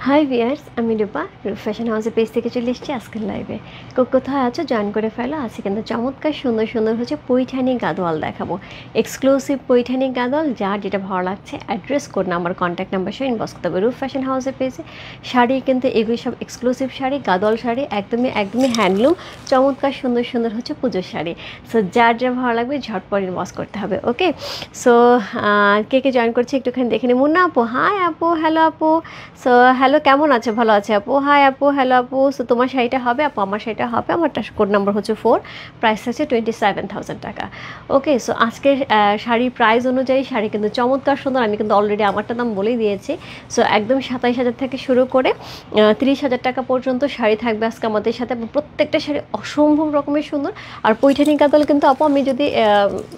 High viewers, আমি রূপা রূপ fashion হাউসের পেজ থেকে চলে এসেছি আজকের লাইভে। কোথায় আছো জয়েন করে ফেলো। আছে কিন্তু চমৎকার সুন্দর সুন্দর হচ্ছে পৈঠানি গাদোয়াল দেখাবো, এক্সক্লুসিভ পৈঠানি গাদোয়াল। যার যেটা ভালো লাগছে address code number contact number সহ ইনবক্স করতে হবে রূপ ফ্যাশন হাউসের পেজে। শাড়ি কিন্তু এগুলি সব এক্সক্লুসিভ শাড়ি, গাদোয়াল শাড়ি, একদমই হ্যান্ডলুম, চমৎকার সুন্দর সুন্দর হচ্ছে পুজোর শাড়ি। সো যার যা ভালো লাগবে ঝটপট ইনবক্স করতে হবে। ওকে, সো কে কে জয়েন করছে একটুখানি দেখে নিই। মুন্না আপু, হাই আপু, হ্যালো আপু। সো হ্যালো, কেমন আছে? ভালো আছে আপু। হাই আপু, হ্যালো আপু। সো তোমার শাড়িটা হবে আপু? আমার শাড়িটা হবে। আমারটা কোড নাম্বার হচ্ছে 4, প্রাইস আছে 27,000 টাকা। ওকে, সো আজকের শাড়ির প্রাইস অনুযায়ী শাড়ি কিন্তু চমৎকার সুন্দর। আমি কিন্তু অলরেডি আমারটা দাম বলেই দিয়েছি। সো একদম 27,000 থেকে শুরু করে 30,000 টাকা পর্যন্ত শাড়ি থাকবে আজকে আমাদের সাথে। প্রত্যেকটা শাড়ি অসম্ভব রকমের সুন্দর। আর পৈঠানি গাদোয়াল কিন্তু আপু আমি যদি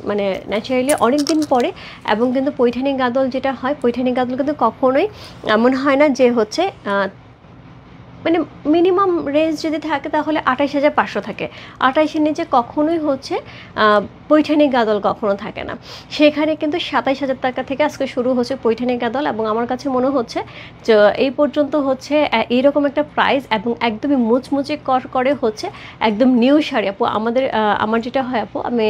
মানে ন্যাচারালি অনেক দিন পরে, এবং কিন্তু পৈঠানি গাদোয়াল যেটা হয়, পৈঠানি গাদোয়াল কিন্তু কখনোই এমন হয় না যে হচ্ছে মানে মিনিমাম রেঞ্জ যদি থাকে তাহলে 28,500 থাকে। 28-এর নিচে কখনোই হচ্ছে পৈঠানি গাদোয়াল কখনো থাকে না। সেখানে কিন্তু 27,000 টাকা থেকে আজকে শুরু হচ্ছে পৈঠানি গাদোয়াল। এবং আমার কাছে মনে হচ্ছে যে এই পর্যন্ত হচ্ছে এইরকম একটা প্রাইস এবং একদমই মুচমুচে করে হচ্ছে একদম নিউ শাড়ি আপু। আমার যেটা হয় আপু, আমি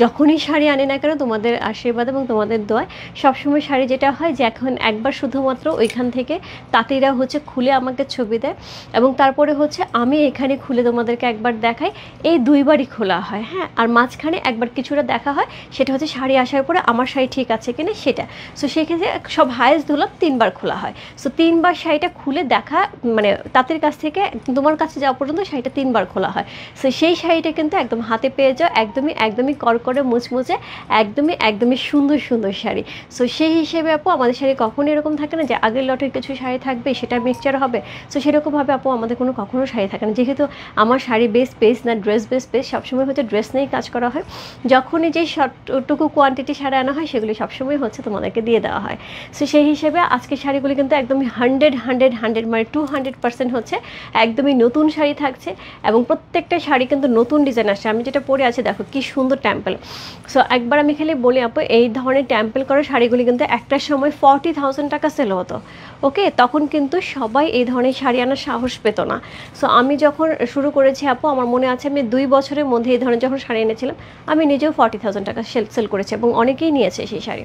যখনই শাড়ি আনি না কেন তোমাদের আশীর্বাদ এবং তোমাদের দোয়ায় সবসময় শাড়ি যেটা হয় যে এখন একবার শুধুমাত্র ওইখান থেকে তাঁতিরা হচ্ছে খুলে আমাকে ছবি দেয় এবং তারপরে হচ্ছে আমি এখানে খুলে তোমাদেরকে একবার দেখাই। এই দুইবারই খোলা হয়, হ্যাঁ। আর মাঝখানে একবার কিছুটা দেখা হয়, সেটা হচ্ছে শাড়ি আসার পরে আমার শাড়ি ঠিক আছে কিনা সেটা। সো সেক্ষেত্রে সব হায়েস্ট ধরলাম 3বার খোলা হয়। সো 3বার শাড়িটা খুলে দেখা, মানে তাঁতির কাছ থেকে তোমার কাছে যাওয়া পর্যন্ত শাড়িটা 3বার খোলা হয়। সো সেই শাড়িটা কিন্তু একদম হাতে পেয়ে যাও, একদমই করকরে মুচমুচে, একদমই সুন্দর সুন্দর শাড়ি। সো সেই হিসেবে আপু আমাদের শাড়ি কখনো এরকম থাকে না যে আগের লটের কিছু শাড়ি থাকবে সেটা মিক্সচার হবে। সো সেরকমভাবে আপু আমাদের কখনো শাড়ি থাকে না, যেহেতু আমার শাড়ি বেস পেজ না ড্রেস বেস পেজ, সবসময় হচ্ছে ড্রেস নিয়েই কাজ করা হয়। যখনই যে শর্টটুকু কোয়ান্টিটি শাড়ি আনা হয় সেগুলি সবসময় হচ্ছে তোমাদেরকে দিয়ে দেওয়া হয়। সো সেই হিসেবে আজকে শাড়িগুলি কিন্তু একদমই 100 মানে 200% হচ্ছে একদমই নতুন শাড়ি থাকছে। এবং প্রত্যেকটা শাড়ি কিন্তু নতুন ডিজাইন আসছে। আমি যেটা পরে আছি দেখো কি সুন্দর টেম্পল। সো একবার আমি খালি বলি আপু, এই ধরনের টেম্পল করা শাড়িগুলি কিন্তু একটা সময় 40,000 টাকা সেল হতো। ওকে, তখন কিন্তু সবাই এই ধরনের শাড়ি আনার সাহস পেত না। সো আমি যখন শুরু করেছি আপু, আমার মনে আছে আমি 2 বছরের মধ্যে এই ধরনের যখন শাড়ি এনেছিলাম, আমি নিজেও 40,000 টাকা সেল করেছি এবং অনেকেই নিয়েছে সেই শাড়ি।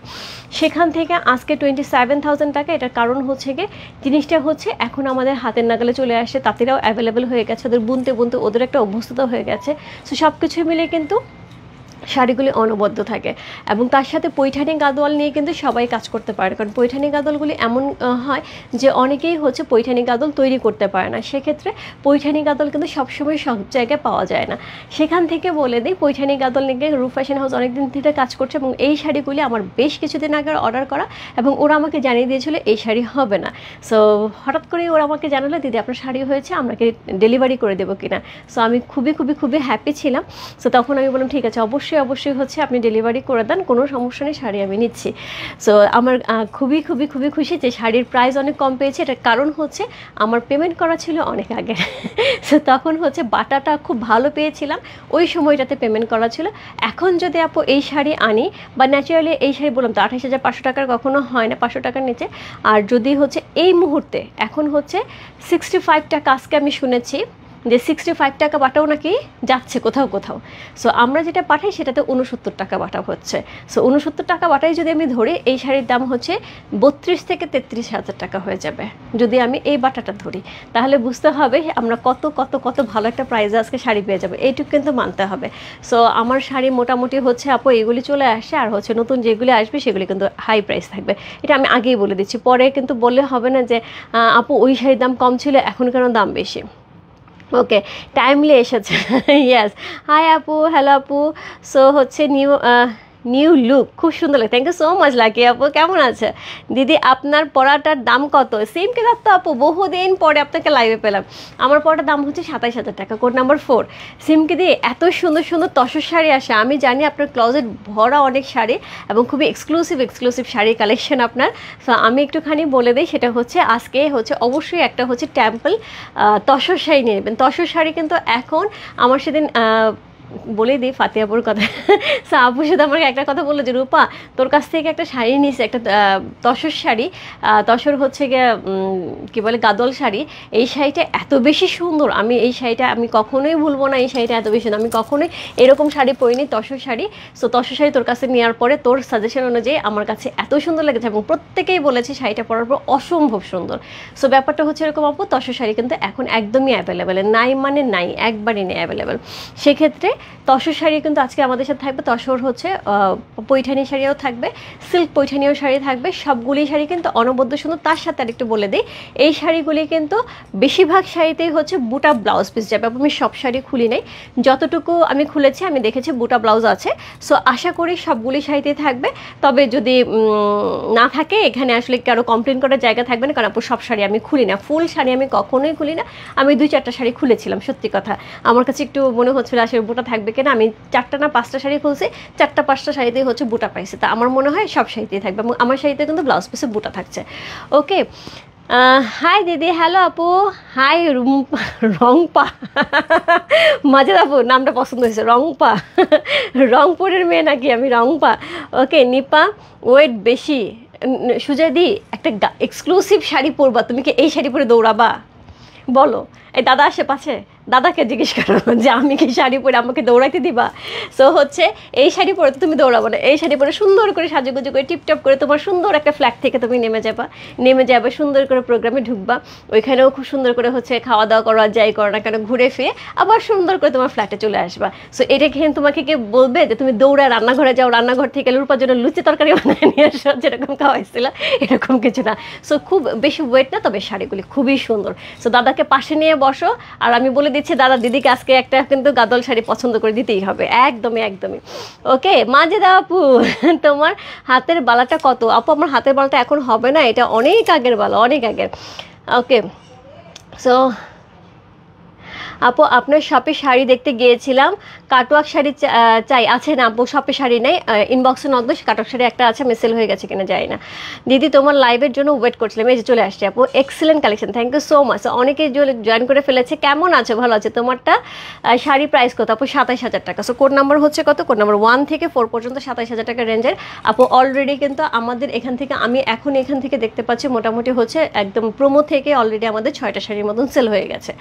সেখান থেকে আজকে 27,000 টাকা। এটার কারণ হচ্ছে গিয়ে জিনিসটা হচ্ছে এখন আমাদের হাতের নাগালে চলে আসে, তাঁতিরাও অ্যাভেলেবেল হয়ে গেছে, ওদের বুনতে ওদের একটা অভ্যস্ততা হয়ে গেছে। সো সব কিছু মিলে কিন্তু শাড়িগুলি অনবদ্য থাকে। এবং তার সাথে পৈঠানি গাদোয়াল নিয়ে কিন্তু সবাই কাজ করতে পারে, কারণ পৈঠানি গাদোয়ালগুলি এমন হয় যে অনেকেই হচ্ছে পৈঠানি গাদোয়াল তৈরি করতে পারে না। সেক্ষেত্রে পৈঠানি গাদোয়াল কিন্তু সবসময় সব জায়গায় পাওয়া যায় না। সেখান থেকে বলে দিই, পৈঠানি গাদোয়াল নিয়ে রূপ ফ্যাশন হাউস অনেকদিন থেকে কাজ করছে এবং এই শাড়িগুলি আমার বেশ কিছুদিন আগে অর্ডার করা, এবং ওরা আমাকে জানিয়ে দিয়েছিল এই শাড়ি হবে না। সো হঠাৎ করেই ওরা আমাকে জানালো, দিদি আপনার শাড়ি হয়েছে, আপনাকে ডেলিভারি করে দেবো কিনা। সো আমি খুবই হ্যাপি ছিলাম। সো তখন আমি বললাম ঠিক আছে, অবশ্যই হচ্ছে আপনি ডেলিভারি করে দেন, কোনো সমস্যা নেই, শাড়ি আমি নিচ্ছি। সো আমার খুবই খুশি যে শাড়ির প্রাইস অনেক কম পেয়েছে। এটার কারণ হচ্ছে আমার পেমেন্ট করা ছিল অনেক আগে। সো তখন হচ্ছে বাটাটা খুব ভালো পেয়েছিলাম, ওই সময়টাতে পেমেন্ট করা ছিল। এখন যদি আপু এই শাড়ি আনি, বা ন্যাচারালি এই শাড়ি বললাম তো 28,500 টাকার কখনো হয় না, 500 টাকার নিচে। আর যদি হচ্ছে এই মুহূর্তে এখন হচ্ছে 65 টাকা, আজকে আমি শুনেছি যে 65 টাকা বাটাও নাকি যাচ্ছে কোথাও। সো আমরা যেটা পাঠাই সেটাতে 69 টাকা বাটা হচ্ছে। সো 69 টাকা বাটাই যদি আমি ধরি, এই শাড়ির দাম হচ্ছে 32 থেকে 33,000 টাকা হয়ে যাবে যদি আমি এই বাটাটা ধরি। তাহলে বুঝতে হবে আমরা কত ভালো একটা প্রাইসে আজকে শাড়ি পেয়ে যাবে, এইটুকু কিন্তু মানতে হবে। সো আমার শাড়ি মোটামুটি হচ্ছে আপু এগুলি চলে আসে, আর হচ্ছে নতুন যেগুলি আসবে সেগুলি কিন্তু হাই প্রাইস থাকবে। এটা আমি আগেই বলে দিচ্ছি, পরে কিন্তু বললে হবে না যে আপু ওই শাড়ির দাম কম ছিল এখন কেন দাম বেশি। ওকে, টাইমলি এসেছে। ইয়েস, হাই আপু, হ্যালো আপু। সো হচ্ছে নিউ লুক, খুব সুন্দর লাগে। Thank you so much lucky আপু। কেমন আছে দিদি? আপনার পড়াটার দাম কত? সেম কে তো আপু, বহুদিন পরে আপনাকে লাইভে পেলাম। আমার পড়াটার দাম হচ্ছে 27,000 টাকা, কোড নাম্বার 4। সিমকে দিয়ে এত সুন্দর সুন্দর তসর শাড়ি আসে। আমি জানি আপনার ক্লোজেট ভরা অনেক শাড়ি এবং খুবই এক্সক্লুসিভ শাড়ি কালেকশন আপনার। সো আমি একটুখানি বলে দিই, সেটা হচ্ছে আজকে হচ্ছে অবশ্যই একটা হচ্ছে টেম্পল তসর শাড়ি নিয়ে নেবেন। তসর শাড়ি কিন্তু এখন আমার সেদিন বলে দিই ফাতিয়াপুর কথা। সো আপুর সাথে আমাকে একটা কথা বললো যে রূপা, তোর কাছ থেকে একটা শাড়ি নিয়েছে, একটা তসর শাড়ি, তসর হচ্ছে গিয়ে কী বলে গাদোয়াল শাড়ি। এই শাড়িটা এত বেশি সুন্দর, আমি এই শাড়িটা আমি কখনোই ভুলবো না। এই শাড়িটা এত বেশি সুন্দর, আমি কখনোই এরকম শাড়ি পরিনি, তসর শাড়ি। সো তসর শাড়ি তোর কাছে নেওয়ার পরে তোর সাজেশন অনুযায়ী আমার কাছে এত সুন্দর লেগেছে এবং প্রত্যেকেই বলেছে শাড়িটা পরার পর অসম্ভব সুন্দর। সো ব্যাপারটা হচ্ছে এরকম আপু, তসর শাড়ি কিন্তু এখন একদমই অ্যাভেলেবেল, নাই মানে নাই, একবারই নেই অ্যাভেলেবেল। সেক্ষেত্রে তসর শাড়ি কিন্তু আজকে আমাদের সাথে থাকবে। তসর হচ্ছে পৈঠানি শাড়িও থাকবে, সিল্ক পৈঠানিও শাড়ি থাকবে, সবগুলি শাড়ি কিন্তু অনবদ্য সুন্দর। তার সাথে আরেকটু বলে দিই, এই শাড়িগুলি কিন্তু বেশিরভাগ শাড়িতেই হচ্ছে বুটা ব্লাউজ পিস যাবে। আমি সব শাড়ি খুলি নাই, যতটুকু আমি খুলেছি আমি দেখেছি বুটা ব্লাউজ আছে। সো আশা করি সবগুলি শাড়িতেই থাকবে। তবে যদি না থাকে, এখানে আসলে কারো কমপ্লেন করার জায়গা থাকবে না, কারণ আপু সব শাড়ি আমি খুলি না, ফুল শাড়ি আমি কখনোই খুলি না। আমি 2-4টা শাড়ি খুলেছিলাম, সত্যি কথা। আমার কাছে একটু মনে হচ্ছিল আসলে বুটা থাকবে কিনা। আমি 4টা না 5টা শাড়ি খুলছি, 4টা-5টা শাড়িতেই হচ্ছে বুটা পাইছে। তা আমার মনে হয় সব শাড়িতেই থাকবে এবং আমার শাড়িতে কিন্তু ব্লাউজ পিসে বুটা থাকছে। ওকে, হাই দিদি, হ্যালো আপু, হাই রংপা। মজাদ আপু, নামটা পছন্দ হয়েছে, রংপা। রংপুরের মেয়ে নাকি আমি, রংপা। ওকে, নিপা ওয়েট বেশি। সুজাদি, একটা এক্সক্লুসিভ শাড়ি পরবা, তুমি কি এই শাড়ি পরে দৌড়াবা? বলো। এই দাদা আশেপাশে, দাদাকে জিজ্ঞেস করো যে আমি কি শাড়ি পরে আমাকে দৌড়াইতে দিবা? সো হচ্ছে এই শাড়ি পরে তো তুমি দৌড়াবো না, এই শাড়ি পরে সুন্দর করে সাজুগুজু করে টিপটপ করে তোমার সুন্দর একটা ফ্ল্যাট থেকে তুমি নেমে যাবে সুন্দর করে প্রোগ্রামে ঢুকবা। ওইখানেও খুব সুন্দর করে হচ্ছে খাওয়া দাওয়া করো আর যাই করো না কেন, ঘুরে ফিরে আবার সুন্দর করে তোমার ফ্ল্যাটে চলে আসবা। সো এটা খেয়ে তোমাকে কে বলবে যে তুমি দৌড়ায় রান্নাঘরে যাও, রান্নাঘর থেকে রূপার জন্য লুচি তরকারি বানিয়ে নিয়ে আসো, যেরকম খাওয়াইছিল এরকম কিছু না। সো খুব বেশি ওয়েট না, তবে শাড়িগুলি খুবই সুন্দর। সো দাদাকে পাশে নিয়ে বসো, আর আমি বলে দিচ্ছি দাদা দিদিকে আজকে একটা কিন্তু গাদল শাড়ি পছন্দ করে দিতেই হবে, একদমই একদমই। ওকে, মাজেদা আপু, তোমার হাতের বালাটা কত? আপু আমার হাতের বালাটা এখন হবে না, এটা অনেক আগের বালা, অনেক আগের। ওকে, সো আপু আপনার শপে শাড়ি দেখতে গিয়েছিলাম, কাটওয়ার্ক শাড়ি চাই। আছে না আপু, শপে শাড়ি নেই, ইনবক্সে নক দিস, কাটওয়ার্ক শাড়ি একটা আছে, সেল হয়ে গেছে কিনা যাই না। দিদি তোমার লাইভের জন্য ওয়েট করছিলাম, এই যে চলে আসছে আপু, excellent collection, thank you so much. অনেকেই জয়েন করে ফেলেছে, কেমন আছে? ভালো আছে। তোমারটা শাড়ি প্রাইস কত আপু? 27,000 টাকা। সো কোড নাম্বার হচ্ছে কত? কোড নাম্বার 1 থেকে 4 পর্যন্ত 27,000 টাকা রেঞ্জের আপু। অলরেডি কিন্তু আমাদের এখান থেকে, আমি এখন এখান থেকে দেখতে পাচ্ছি মোটামুটি হচ্ছে একদম প্রোমো থেকে অলরেডি আমাদের 6টা শাড়ির মতন সেল হয়ে গেছে।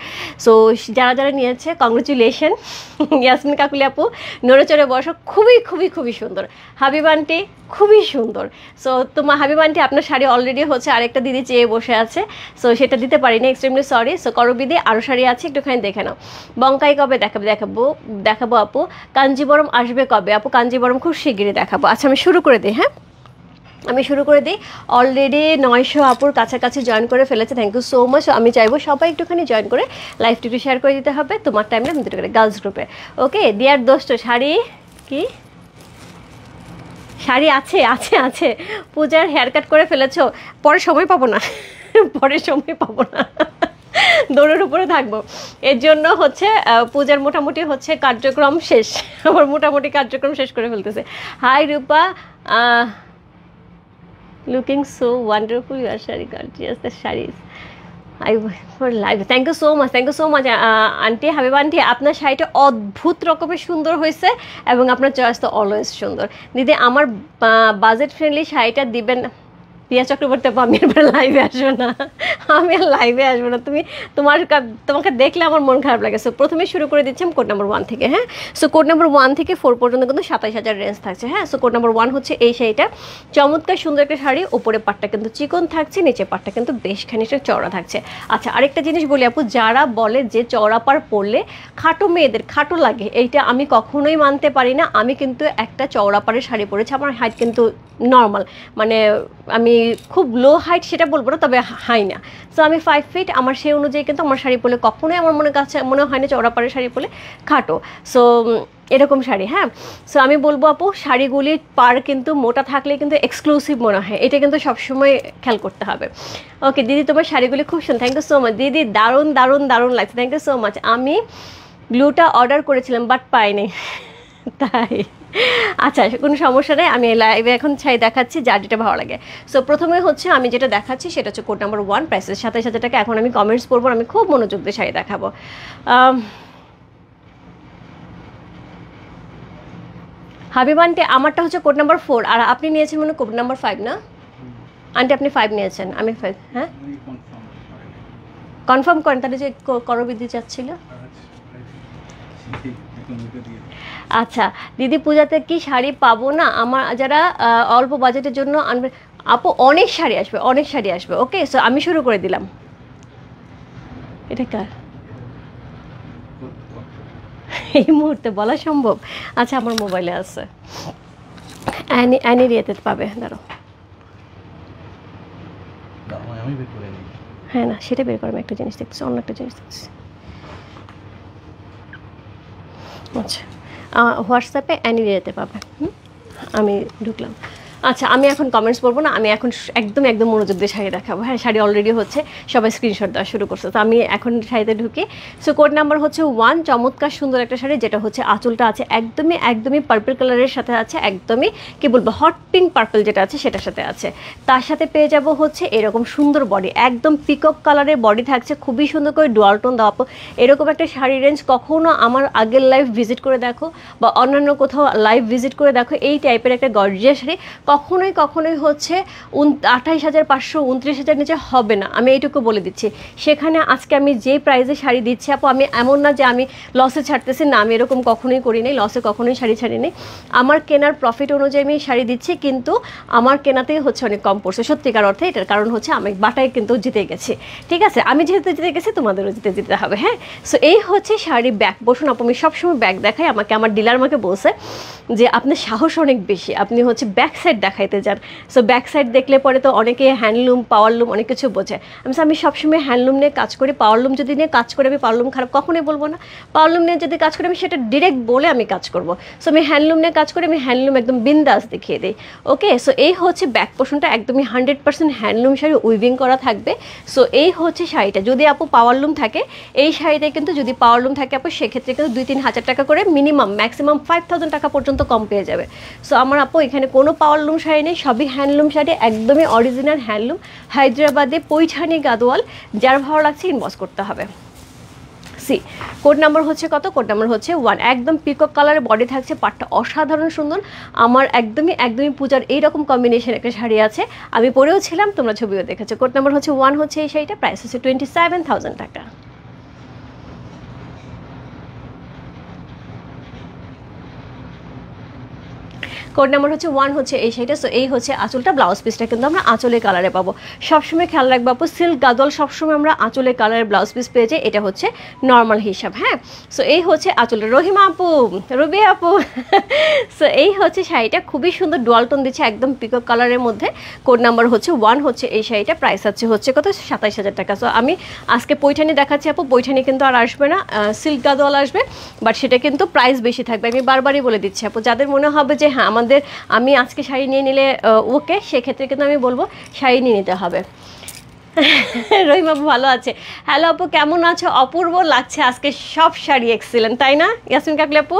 সো যারা যারা নিয়েছে কংগ্রেচুলেশন। ইয়াসমিন কাকুলি আপু, নড়েচড়ে বসো, খুবই খুবই খুবই সুন্দর। হাবিব আন্টি খুবই সুন্দর। সো তোমার হাবিব আন্টি আপনার শাড়ি অলরেডি হচ্ছে আরেকটা দিদি চেয়ে বসে আছে, সো সেটা দিতে পারিনি, এক্সট্রিমলি সরি। সো করবিদি আরও শাড়ি আছে, একটুখানি দেখে নাও। বঙ্কাই কবে দেখাবো আপু। কাঞ্জিবরম আসবে কবে আপু? কাঞ্জিবরম খুব শিগগিরই দেখাবো। আচ্ছা আমি শুরু করে দিই, হ্যাঁ আমি শুরু করে দিই। অলরেডি 900 আপুর কাছাকাছি জয়েন করে ফেলেছে, থ্যাংক ইউ সো মাচ। আমি চাইবো সবাই একটুখানি জয়েন করে লাইভটি একটু শেয়ার করে দিতে হবে তোমার টাইমে, আমি দুটো করে গার্লস গ্রুপে। ওকে, দিয়ার দোস্ত শাড়ি কি? শাড়ি আছে আছে আছে। পূজার হেয়ার কাট করে ফেলেছো? পরে সময় পাবো না, পরে সময় পাবো না, দৌড়ের উপরে থাকবো। এর জন্য হচ্ছে পূজার মোটামুটি হচ্ছে কার্যক্রম শেষ, আমার মোটামুটি কার্যক্রম শেষ করে ফেলতেছে। High Rupa, looking so wonderful, your shari gorgeous, the sarees I for live, thank you so much, thank you so much aunty, Habiba aunty আপনার শাড়িটা অদ্ভুত রকমের সুন্দর হয়েছে এবং আপনার চয়েস তো অলওয়েজ সুন্দর। দিদি আমার বাজেট ফ্রেন্ডলি শাড়িটা দিবেন। প্রিয়া চক্রবর্তী আপু, আমি এবার লাইভে আসবো না, আমি আর লাইভে আসবো না। তোমাকে দেখলে আমার মন খারাপ লাগে। সো প্রথমে শুরু করে দিচ্ছিলাম কোড নাম্বার 1 থেকে, হ্যাঁ। সো কোড নাম্বার 1 থেকে 4 পর্যন্ত কিন্তু 27,000 রেঞ্জ থাকছে, হ্যাঁ। সো কোড নাম্বার 1 হচ্ছে এই শাড়িটা, চমৎকার সুন্দর একটা শাড়ি, উপরে পাটটা কিন্তু চিকন থাকছে, নিচে পাটটা কিন্তু বেশ খানিকটা চওড়া থাকছে। আচ্ছা আরেকটা জিনিস বলি আপু, যারা বলে যে চওড়া পাড় পরলে খাটো মেয়েদের খাটো লাগে, এইটা আমি কখনোই মানতে পারি না। আমি কিন্তু একটা চওড়া পাড়ের শাড়ি পরেছি, আমার হাইট কিন্তু নর্মাল, মানে আমি খুব লো হাইট সেটা বলবো না, তবে হাই না। সো আমি 5 ফিট, আমার সেই অনুযায়ী কিন্তু আমার শাড়ি পরলে কখনোই আমার মনে হয় না চওড়া পাড়ের শাড়ি পরলে খাটো। সো এরকম শাড়ি, হ্যাঁ। সো আমি বলবো আপু শাড়িগুলির পার কিন্তু মোটা থাকলে কিন্তু এক্সক্লুসিভ মনে হয়, এটা কিন্তু সবসময় খেয়াল করতে হবে। ওকে দিদি, তোমার শাড়িগুলি খুব সুন্দর, থ্যাংক ইউ সো মাচ দিদি, দারুণ দারুণ দারুণ লাগছে, থ্যাংক ইউ সো মাচ। আমি ব্লুটা অর্ডার করেছিলাম বাট পাইনি, তাই? আচ্ছা, কোনো সমস্যা নেই, আমি লাইভে এখন শাড়ি দেখাচ্ছি যার যেটা ভালো লাগে। সো প্রথমে হচ্ছে আমি যেটা দেখাচ্ছি সেটা হচ্ছে কোড নাম্বার 1, প্রাইসেস 27,000 টাকা। এখন আমি কমেন্টস পড়বো, আমি খুব মনোযোগ দিয়ে শাড়ি দেখাবো। হাবিব আন্টি, আমারটা হচ্ছে কোড নাম্বার 4 আর আপনি নিয়েছেন মনে কোড নাম্বার 5 না আন্টি? আপনি 5 নিয়েছেন, আমি 5। হ্যাঁ কনফার্ম করেন তাহলে যে করবিদি চাচ্ছিল। আচ্ছা দিদি, পূজাতে কি শাড়ি পাবো না? আমার যারা অল্প বাজেটের জন্য আনবে আপু, অনেক শাড়ি আসবে, অনেক শাড়ি আসবে। ওকে, সো আমি শুরু করে দিলাম। এটা কার? এই মুহূর্তে বলা সম্ভব? আচ্ছা আমার মোবাইলে আছে, অ্যানির ইয়েতে পাবে, দাঁড়ো। হ্যাঁ না, সেটা বের করে আমি একটা জিনিস দেখছি, অন্য একটা জিনিস দেখছি। আচ্ছা হোয়াটসঅ্যাপে অ্যানির ইয়েতে পাবে। আমি ঢুকলাম। আচ্ছা আমি এখন কমেন্টস পড়বো না, আমি এখন একদম মনোযোগ দিয়ে শাড়ি দেখাবো। হ্যাঁ শাড়ি অলরেডি হচ্ছে সবাই স্ক্রিনশট দেওয়া শুরু করছে, তো আমি এখন শাড়িতে ঢুকি। সো কোড নাম্বার হচ্ছে 1, চমৎকার সুন্দর একটা শাড়ি, যেটা হচ্ছে আঁচলটা আছে একদমই পার্পল কালারের সাথে আছে, একদমই কি বলবো হট পিঙ্ক পার্পল যেটা আছে সেটার সাথে আছে। তার সাথে পেয়ে যাব হচ্ছে এরকম সুন্দর বডি, একদম পিকক কালারের বডি থাকছে, খুবই সুন্দর করে ডুয়াল টোন দেওয়া। এরকম একটা শাড়ি রেঞ্জ কখনো আমার আগের লাইভ ভিজিট করে দেখো বা অন্যান্য কোথাও লাইভ ভিজিট করে দেখো, এই টাইপের একটা গর্জিয়াস শাড়ি কখনোই হচ্ছে 28,500 29,000 নিচে হবে না, আমি এইটুকু বলে দিচ্ছি। সেখানে আজকে আমি যে প্রাইসে শাড়ি দিচ্ছি আপু, আমি এমন না যে আমি লসে ছাড়তেছি, না আমি এরকম কখনোই করি নাই, লসে কখনোই শাড়ি ছাড়িনি। আমার কেনার প্রফিট অনুযায়ী আমি শাড়ি দিচ্ছি, কিন্তু আমার কেনাতেই হচ্ছে অনেক কম পড়ছে সত্যিকার অর্থে। এটার কারণ হচ্ছে আমি বাটায় কিন্তু জিতে গেছি, ঠিক আছে? আমি যেহেতু জিতে গেছি তোমাদেরও জিতে হবে। হ্যাঁ সো এই হচ্ছে শাড়ি। ব্যাক বসুন আপু, আমি সবসময় ব্যাক দেখাই, আমার ডিলার আমাকে বলছে যে আপনার সাহস অনেক বেশি, আপনি হচ্ছে ব্যাক সাইড দেখাইতে যান। সো ব্যাক সাইড দেখলে পরে তো অনেকে হ্যান্ডলুম পাওয়ারলুম অনেক কিছু বোঝে। আমি সবসময় হ্যান্ডলুম নিয়ে কাজ করি, পাওয়ারলুম যদি নিয়ে কাজ করি আমি পাওয়ারলুম খারাপ কখনোই বলবো না, পাওয়ারলুম নিয়ে যদি কাজ করি আমি সেটা ডিরেক্ট বলে আমি কাজ করব। সো আমি হ্যান্ডলুম নিয়ে কাজ করি, আমি হ্যান্ডলুম একদম বিন্দাস দেখিয়ে দিই। ওকে সো এই হচ্ছে ব্যাক পোর্শনটা, একদমই 100% হ্যান্ডলুম শাড়ি উইভিং করা থাকবে। সো এই হচ্ছে শাড়িটা। যদি আপু পাওয়ারলুম থাকে এই শাড়িতে, কিন্তু যদি পাওয়ারলুম থাকে আপু সেক্ষেত্রে কিন্তু 2-3 হাজার টাকা করে মিনিমাম, ম্যাক্সিমাম 5,000 টাকা পর্যন্ত কম পেয়ে যাবে। সো আমার আপু এখানে কোনো পাওয়ারলুম শাড়ি নেই, সবই হ্যান্ডলুম শাড়ি, একদমই অরিজিনাল হ্যান্ডলুম, হায়দ্রাবাদে পৈঠানি গাদোয়াল। যার ভালো লাগছে ইনবক্স করতে হবে। সি কোড নাম্বার হচ্ছে কত? কোড নাম্বার হচ্ছে 1, একদম পিকক কালারের বডি থাকছে, পাটটা অসাধারণ সুন্দর। আমার একদমই পূজার এইরকম কম্বিনেশন একটা শাড়ি আছে, আমি পরেও ছিলাম, তোমরা ছবিও দেখেছো। কোড নাম্বার হচ্ছে 1 হচ্ছে এই শাড়িটা, প্রাইস হচ্ছে 27,000 টাকা। কোড নাম্বার হচ্ছে 1 হচ্ছে এই শাড়িটা। সো এই হচ্ছে আঁচলটা, ব্লাউজ পিসটা কিন্তু আমরা আঁচলের কালারে পাবো। সবসময় খেয়াল রাখবো আপু, সিল্ক গাদোয়াল সবসময় আমরা আঁচলের কালারের ব্লাউজ পিস পেয়ে যাই, এটা হচ্ছে নর্মাল হিসাব। হ্যাঁ সো এই হচ্ছে আঁচলটা। রহিমা আপু, রবি আপু সো এই হচ্ছে শাড়িটা, খুবই সুন্দর ডুয়াল টোন দিচ্ছে, একদম পিকক কালারের মধ্যে। কোড নাম্বার হচ্ছে 1 হচ্ছে এই শাড়িটা, প্রাইস হচ্ছে কত? 27,000 টাকা। সো আমি আজকে পৈঠানি দেখাচ্ছি আপু, পৈঠানি কিন্তু আর আসবে না, সিল্ক গাদোয়াল আসবে, বাট সেটা কিন্তু প্রাইস বেশি থাকবে। আমি বারবারই বলে দিচ্ছি আপু, যাদের মনে হবে যে হ্যাঁ আমি আজকে শাড়ি নিয়ে নিলে ওকে, সেক্ষেত্রে কিন্তু আমি বলবো শাড়ি নিয়ে নিতে হবে। রহিম আপু ভালো আছে, হ্যালো আপু কেমন আছো? অপূর্ব লাগছে আজকে সব শাড়ি, এক্সিলেন্ট তাই না ইয়াসমিন কাকলি আপু?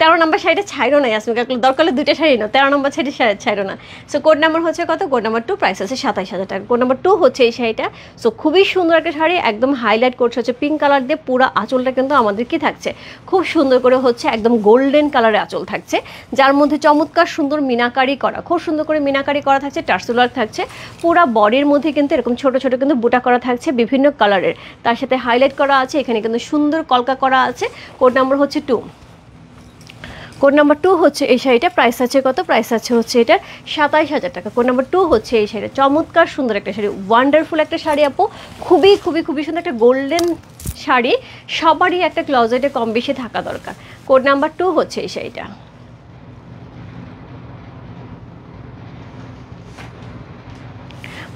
13 নম্বর শাড়িটা ছাইরো না ইয়াসমিন কাকলি, দরকার হলে 2টা শাড়ি নাও, 13 নম্বর শাড়ি ছাইরো না। সো কোড নাম্বার হচ্ছে কত? কোড নাম্বার 2, প্রাইস আছে 27,000 টাকা। কোড নাম্বার 2 হচ্ছে এই শাড়িটা। সো খুবই সুন্দর একটা শাড়ি, একদম হাইলাইট করছে হচ্ছে পিঙ্ক কালার দিয়ে, পুরো আঁচলটা কিন্তু আমাদের কি থাকছে খুব সুন্দর করে হচ্ছে একদম গোল্ডেন কালারের আঁচল থাকছে, যার মধ্যে চমৎকার সুন্দর মিনাকারি করা, খুব সুন্দর করে মিনাকারি করা থাকছে, টার্সুলার থাকছে, পুরো বডির মধ্যে কিন্তু এরকম ছোট ছোট কিন্তু বুটা করা থাকছে বিভিন্ন কালারের, তার সাথে হাইলাইট করা আছে, এখানে কিন্তু সুন্দর কলকা করা আছে। কোড নাম্বার হচ্ছে 2। কোড নাম্বার 2 হচ্ছে এই শাড়িটা, প্রাইস আছে কত? প্রাইস আছে হচ্ছে এটার 27,000 টাকা। কোড নাম্বার 2 হচ্ছে এই শাড়িটা, চমৎকার সুন্দর একটা শাড়ি, ওয়ান্ডারফুল একটা শাড়ি আপু, খুবই সুন্দর একটা গোল্ডেন শাড়ি, সবারই একটা ক্লোজেটে কম বেশি থাকা দরকার। কোড নাম্বার 2 হচ্ছে এই শাড়িটা।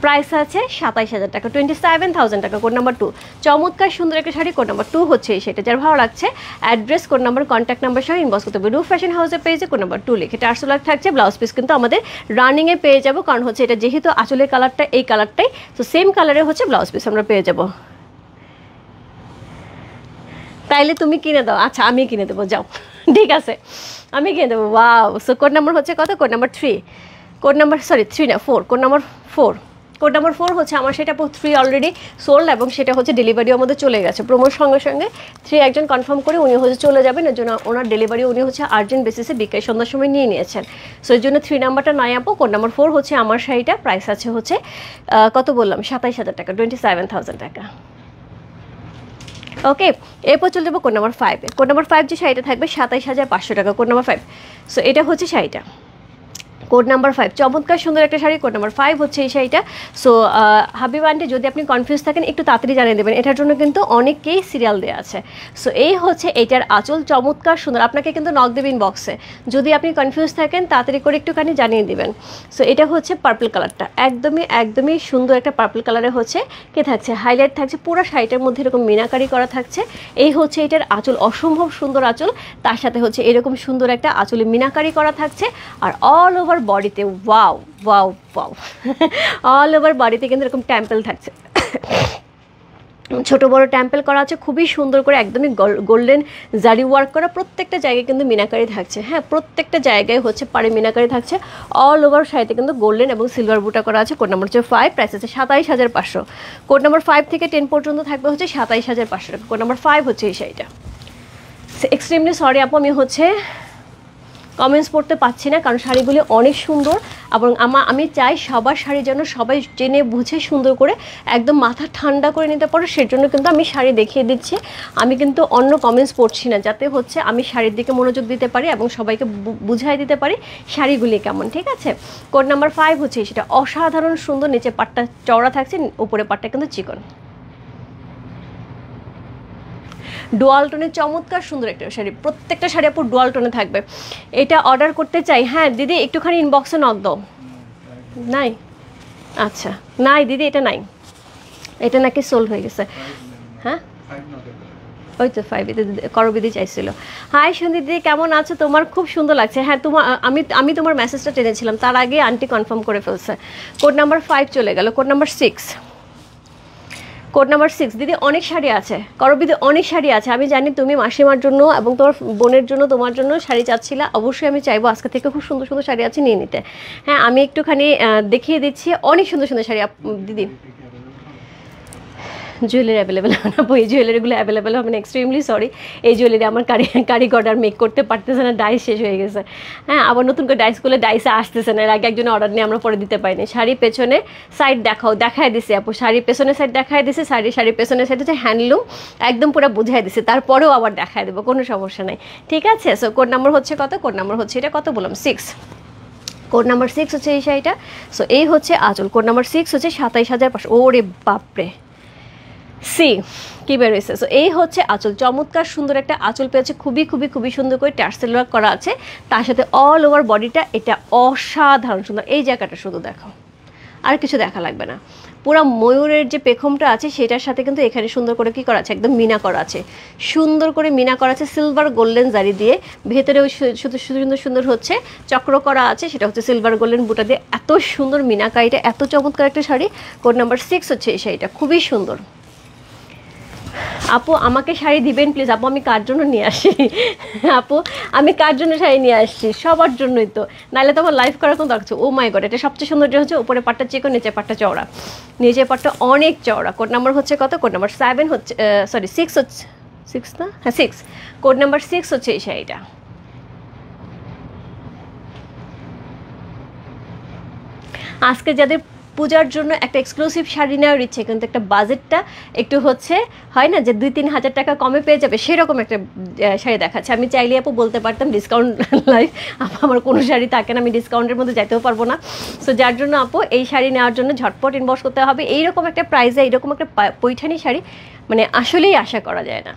প্রাইস আছে 27,000 টাকা, 27,000 টাকা। কোড নাম্বার 2, চমৎকার সুন্দর একটা শাড়ি। কোড নাম্বার 2 হচ্ছে এই সেটা, যার ভালো লাগছে address, code number, contact number সহ ইনবক্স করতে হবে রূপ ফ্যাশন হাউসের পেজে কোড নাম্বার 2 লিখে। টার্সেল ওয়ার্ক থাকছে, ব্লাউজ পিস কিন্তু আমাদের রানিংয়ে পেয়ে যাবো, কারণ হচ্ছে এটা যেহেতু আঁচলের কালারটা এই কালারটাই, তো সেম কালারে হচ্ছে ব্লাউজ পিস আমরা পেয়ে যাবো। তাইলে তুমি কিনে দাও। আচ্ছা আমি কিনে দেবো, যাও ঠিক আছে আমি কিনে দেবো। ওয়াও, সো কোড নাম্বার হচ্ছে কত? কোড নাম্বার 3, কোড নাম্বার 3 না 4, কোড নাম্বার 4, কোড নাম্বার 4 হচ্ছে আমার সেটা 3 অলরেডি সোল্ড, এবং সেটা হচ্ছে ডেলিভারিও আমাদের চলে গেছে প্রোমোর সঙ্গে সঙ্গে। 3 একজন কনফার্ম করে উনি হচ্ছে চলে যাবেন, এর জন্য ওনার ডেলিভারি উনি হচ্ছে আর্জেন্ট বেসিসে বিকেল সন্ধ্যার সময় নিয়ে নিয়েছেন। সো এর জন্য 3 নাম্বারটা নাই আপু। কোড নাম্বার 4 হচ্ছে আমার শাড়িটা, প্রাইস আছে হচ্ছে কত বললাম, 27,000 টাকা, 27,000 টাকা। ওকে, এরপর চলে যাবো কোড নাম্বার 5। কোড নাম্বার 5 যে শাড়িটা থাকবে 27,500 টাকা, কোড নাম্বার 5। সো এটা হচ্ছে শাড়িটা, কোড নাম্বার 5, চমৎকার সুন্দর একটা শাড়ি। কোড নাম্বার 5 হচ্ছে এই শাড়িটা। সো হাবিব আন্টি, যদি আপনি কনফিউজ থাকেন একটু তাড়াতাড়ি জানিয়ে দেবেন, এটার জন্য কিন্তু অনেককেই সিরিয়াল দেওয়া আছে। সো এই হচ্ছে এইটার আঁচল, চমৎকার সুন্দর। আপনাকে কিন্তু নক দেবেন বক্সে, যদি আপনি কনফিউজ থাকেন তাড়াতাড়ি করে একটুখানি জানিয়ে দিবেন। সো এটা হচ্ছে পার্পল কালারটা, একদমই সুন্দর একটা পার্পল কালারে হচ্ছে কে থাকছে, হাইলাইট থাকছে পুরো শাড়িটার মধ্যে, এরকম মিনাকারি করা থাকছে। এই হচ্ছে এটার আঁচল, অসম্ভব সুন্দর আঁচল, তার সাথে হচ্ছে এরকম সুন্দর একটা আঁচলে মিনাকারি করা থাকছে। আর অল ওভার বডিতে wow wow wow all over বডিতে কিন্তু এরকম টেম্পল থাকছে, ছোট বড় টেম্পল করা আছে খুবই সুন্দর করে, একদমই গোল্ডেন জারি ওয়ার্ক করা। প্রত্যেকটা জায়গায় কিন্তু মিনাকারি থাকছে, হ্যাঁ প্রত্যেকটা জায়গায় হচ্ছে পাড়ে মিনাকারি থাকছে। অল ওভার শাড়িতে কিন্তু গোল্ডেন এবং সিলভার বুটা করা আছে। কোড নাম্বার হচ্ছে 5, প্রাইস আছে 27,500। কোড নাম্বার 5 থেকে 10 পর্যন্ত থাকবে হচ্ছে 27,500 টাকা। কোড নাম্বার 5 হচ্ছে এই শাড়িটা। এক্সট্রিমলি সরি আপু, আমি হচ্ছে কমেন্টস পড়তে পাচ্ছি না, কারণ শাড়িগুলি অনেক সুন্দর, এবং আমি চাই সবার শাড়ি যেন সবাই জেনে বুঝে সুন্দর করে একদম মাথা ঠান্ডা করে নিতে পারো, সেজন্য কিন্তু আমি শাড়ি দেখিয়ে দিচ্ছি। আমি কিন্তু অন্য কমেন্টস পড়ছি না, যাতে হচ্ছে আমি শাড়ির দিকে মনোযোগ দিতে পারি এবং সবাইকে বুঝাই দিতে পারি শাড়িগুলি কেমন, ঠিক আছে। কোড নাম্বার 5 হচ্ছে সেটা, অসাধারণ সুন্দর, নিচে পাটটা চওড়া থাকছে, উপরে পাটটা কিন্তু চিকন, ডুয়াল টোনে চমৎকার সুন্দর একটা শাড়ি। প্রত্যেকটা শাড়ি আপু ডুয়াল টোনে থাকবে। এটা অর্ডার করতে চাই, হ্যাঁ দিদি একটুখানি ইনবক্সে নক দাও। নাই, আচ্ছা নাই দিদি, এটা নাই, এটা নাকি সোল্ড হয়ে গেছে। হ্যাঁ ওই তো 5 করবিদি চাইছিল। হাই সুন্দর দিদি, কেমন আছো? তোমার খুব সুন্দর লাগছে। হ্যাঁ তোমার আমি তোমার মেসেজটা টেনেছিলাম, তার আগে আন্টি কনফার্ম করে ফেলছে। কোড নাম্বার 5 চলে গেল। কোড নাম্বার 6, কোড নাম্বার 6 দিদি অনেক শাড়ি আছে, করবিদি অনেক শাড়ি আছে। আমি জানি তুমি মাসিমার জন্য এবং তোমার বোনের জন্য, তোমার জন্য শাড়ি চাচ্ছিলা। অবশ্যই আমি চাইবো আজকে থেকে খুব সুন্দর সুন্দর শাড়ি আছে নিয়ে নিতে। হ্যাঁ আমি একটুখানি দেখিয়ে দিচ্ছি, অনেক সুন্দর সুন্দর শাড়ি দিদি। জুয়েলারি অ্যাভেলেবেল না, এই জুয়েলারিগুলো অ্যাভেলেবেল হবে না, এক্সট্রিমলি সরি। এই জুয়েলারি আমার কারিগর আর মেক করতে পারতেছে না, ডাইস শেষ হয়ে গেছে। হ্যাঁ আবার নতুন করে ডাইসে আসতেছে না, এর আগে একজন অর্ডার নিয়ে আমরা পরে দিতে পারিনি। শাড়ি পেছনে সাইড দেখায় দিছে আপু, শাড়ির পেছনের সাইড দেখায় দিছে, শাড়ির পেছনের সাইড হচ্ছে হ্যান্ডলুম, একদম পুরো বুঝাই দিছে, তারপরেও আবার দেখায় দেবো, কোনো সমস্যা নাই, ঠিক আছে। সো কোড নাম্বার হচ্ছে কত? কোড নাম্বার হচ্ছে এটা কত বললাম, 6। কোড নাম্বার 6 হচ্ছে এই শাড়িটা। সো এই হচ্ছে আঁচল। কোড নাম্বার 6 হচ্ছে 27,500। ওরে বাপরে, সি কি বেরোয়েছে। সো এই হচ্ছে আঁচল, চমৎকার সুন্দর একটা আঁচল পেয়েছে, খুবই সুন্দর করে টার্সেল ওয়ার্ক করা আছে, তার সাথে অল ওভার বডিটা এটা অসাধারণ সুন্দর। এই জায়গাটা শুধু দেখো, আর কিছু দেখা লাগবে না। পুরো ময়ূরের যে পেখমটা আছে সেটার সাথে কিন্তু এখানে সুন্দর করে কি করা আছে, একদম মিনা করা আছে, সুন্দর করে মিনা করা আছে সিলভার গোল্ডেন জারি দিয়ে। ভেতরেও শুধু সুন্দর হচ্ছে চক্র করা আছে, সেটা হচ্ছে সিলভার গোল্ডেন বুটা দিয়ে। এত সুন্দর মিনাকারিটা, এত চমৎকার একটা শাড়ি। কোড নাম্বার 6 হচ্ছে এই শাড়িটা, খুবই সুন্দর। আপু আমাকে শাড়ি দিবেন প্লিজ। আপু আমি কার জন্য নিয়ে আসি? আপু আমি কার জন্য শাড়ি নিয়ে আসছি? সবার জন্যই তো, নাহলে তো আমার লাইফ করার কোনো দরকার। ও মাই গড, এটা সবচেয়ে সুন্দর হচ্ছে উপরে পাটটা চিকন, নিচে পাটটা চওড়া, নিচে পাটটা অনেক চওড়া। কোড নাম্বার হচ্ছে কত? কোড নাম্বার 7 হচ্ছে, সরি 6 হচ্ছে, 6 না, হ্যাঁ 6। কোড নাম্বার 6 হচ্ছে এই শাড়িটা। আজকে যাদের পূজার জন্য একটা এক্সক্লুসিভ শাড়ি নেওয়ার ইচ্ছে, কিন্তু একটা বাজেটটা একটু হচ্ছে হয় না যে 2-3 হাজার টাকা কমে পেয়ে যাবে, সেরকম একটা শাড়ি দেখাচ্ছে। আমি চাইলে আপু বলতে পারতাম ডিসকাউন্ট লাইফ, আমার কোনো শাড়ি থাকে না, আমি ডিসকাউন্টের মধ্যে যেতেও পারবো না। সো যার জন্য আপু এই শাড়ি নেওয়ার জন্য ঝটপট ইনবক্স করতে হবে। এইরকম একটা প্রাইসে এইরকম একটা পৈঠানি শাড়ি মানে আসলেই আশা করা যায় না।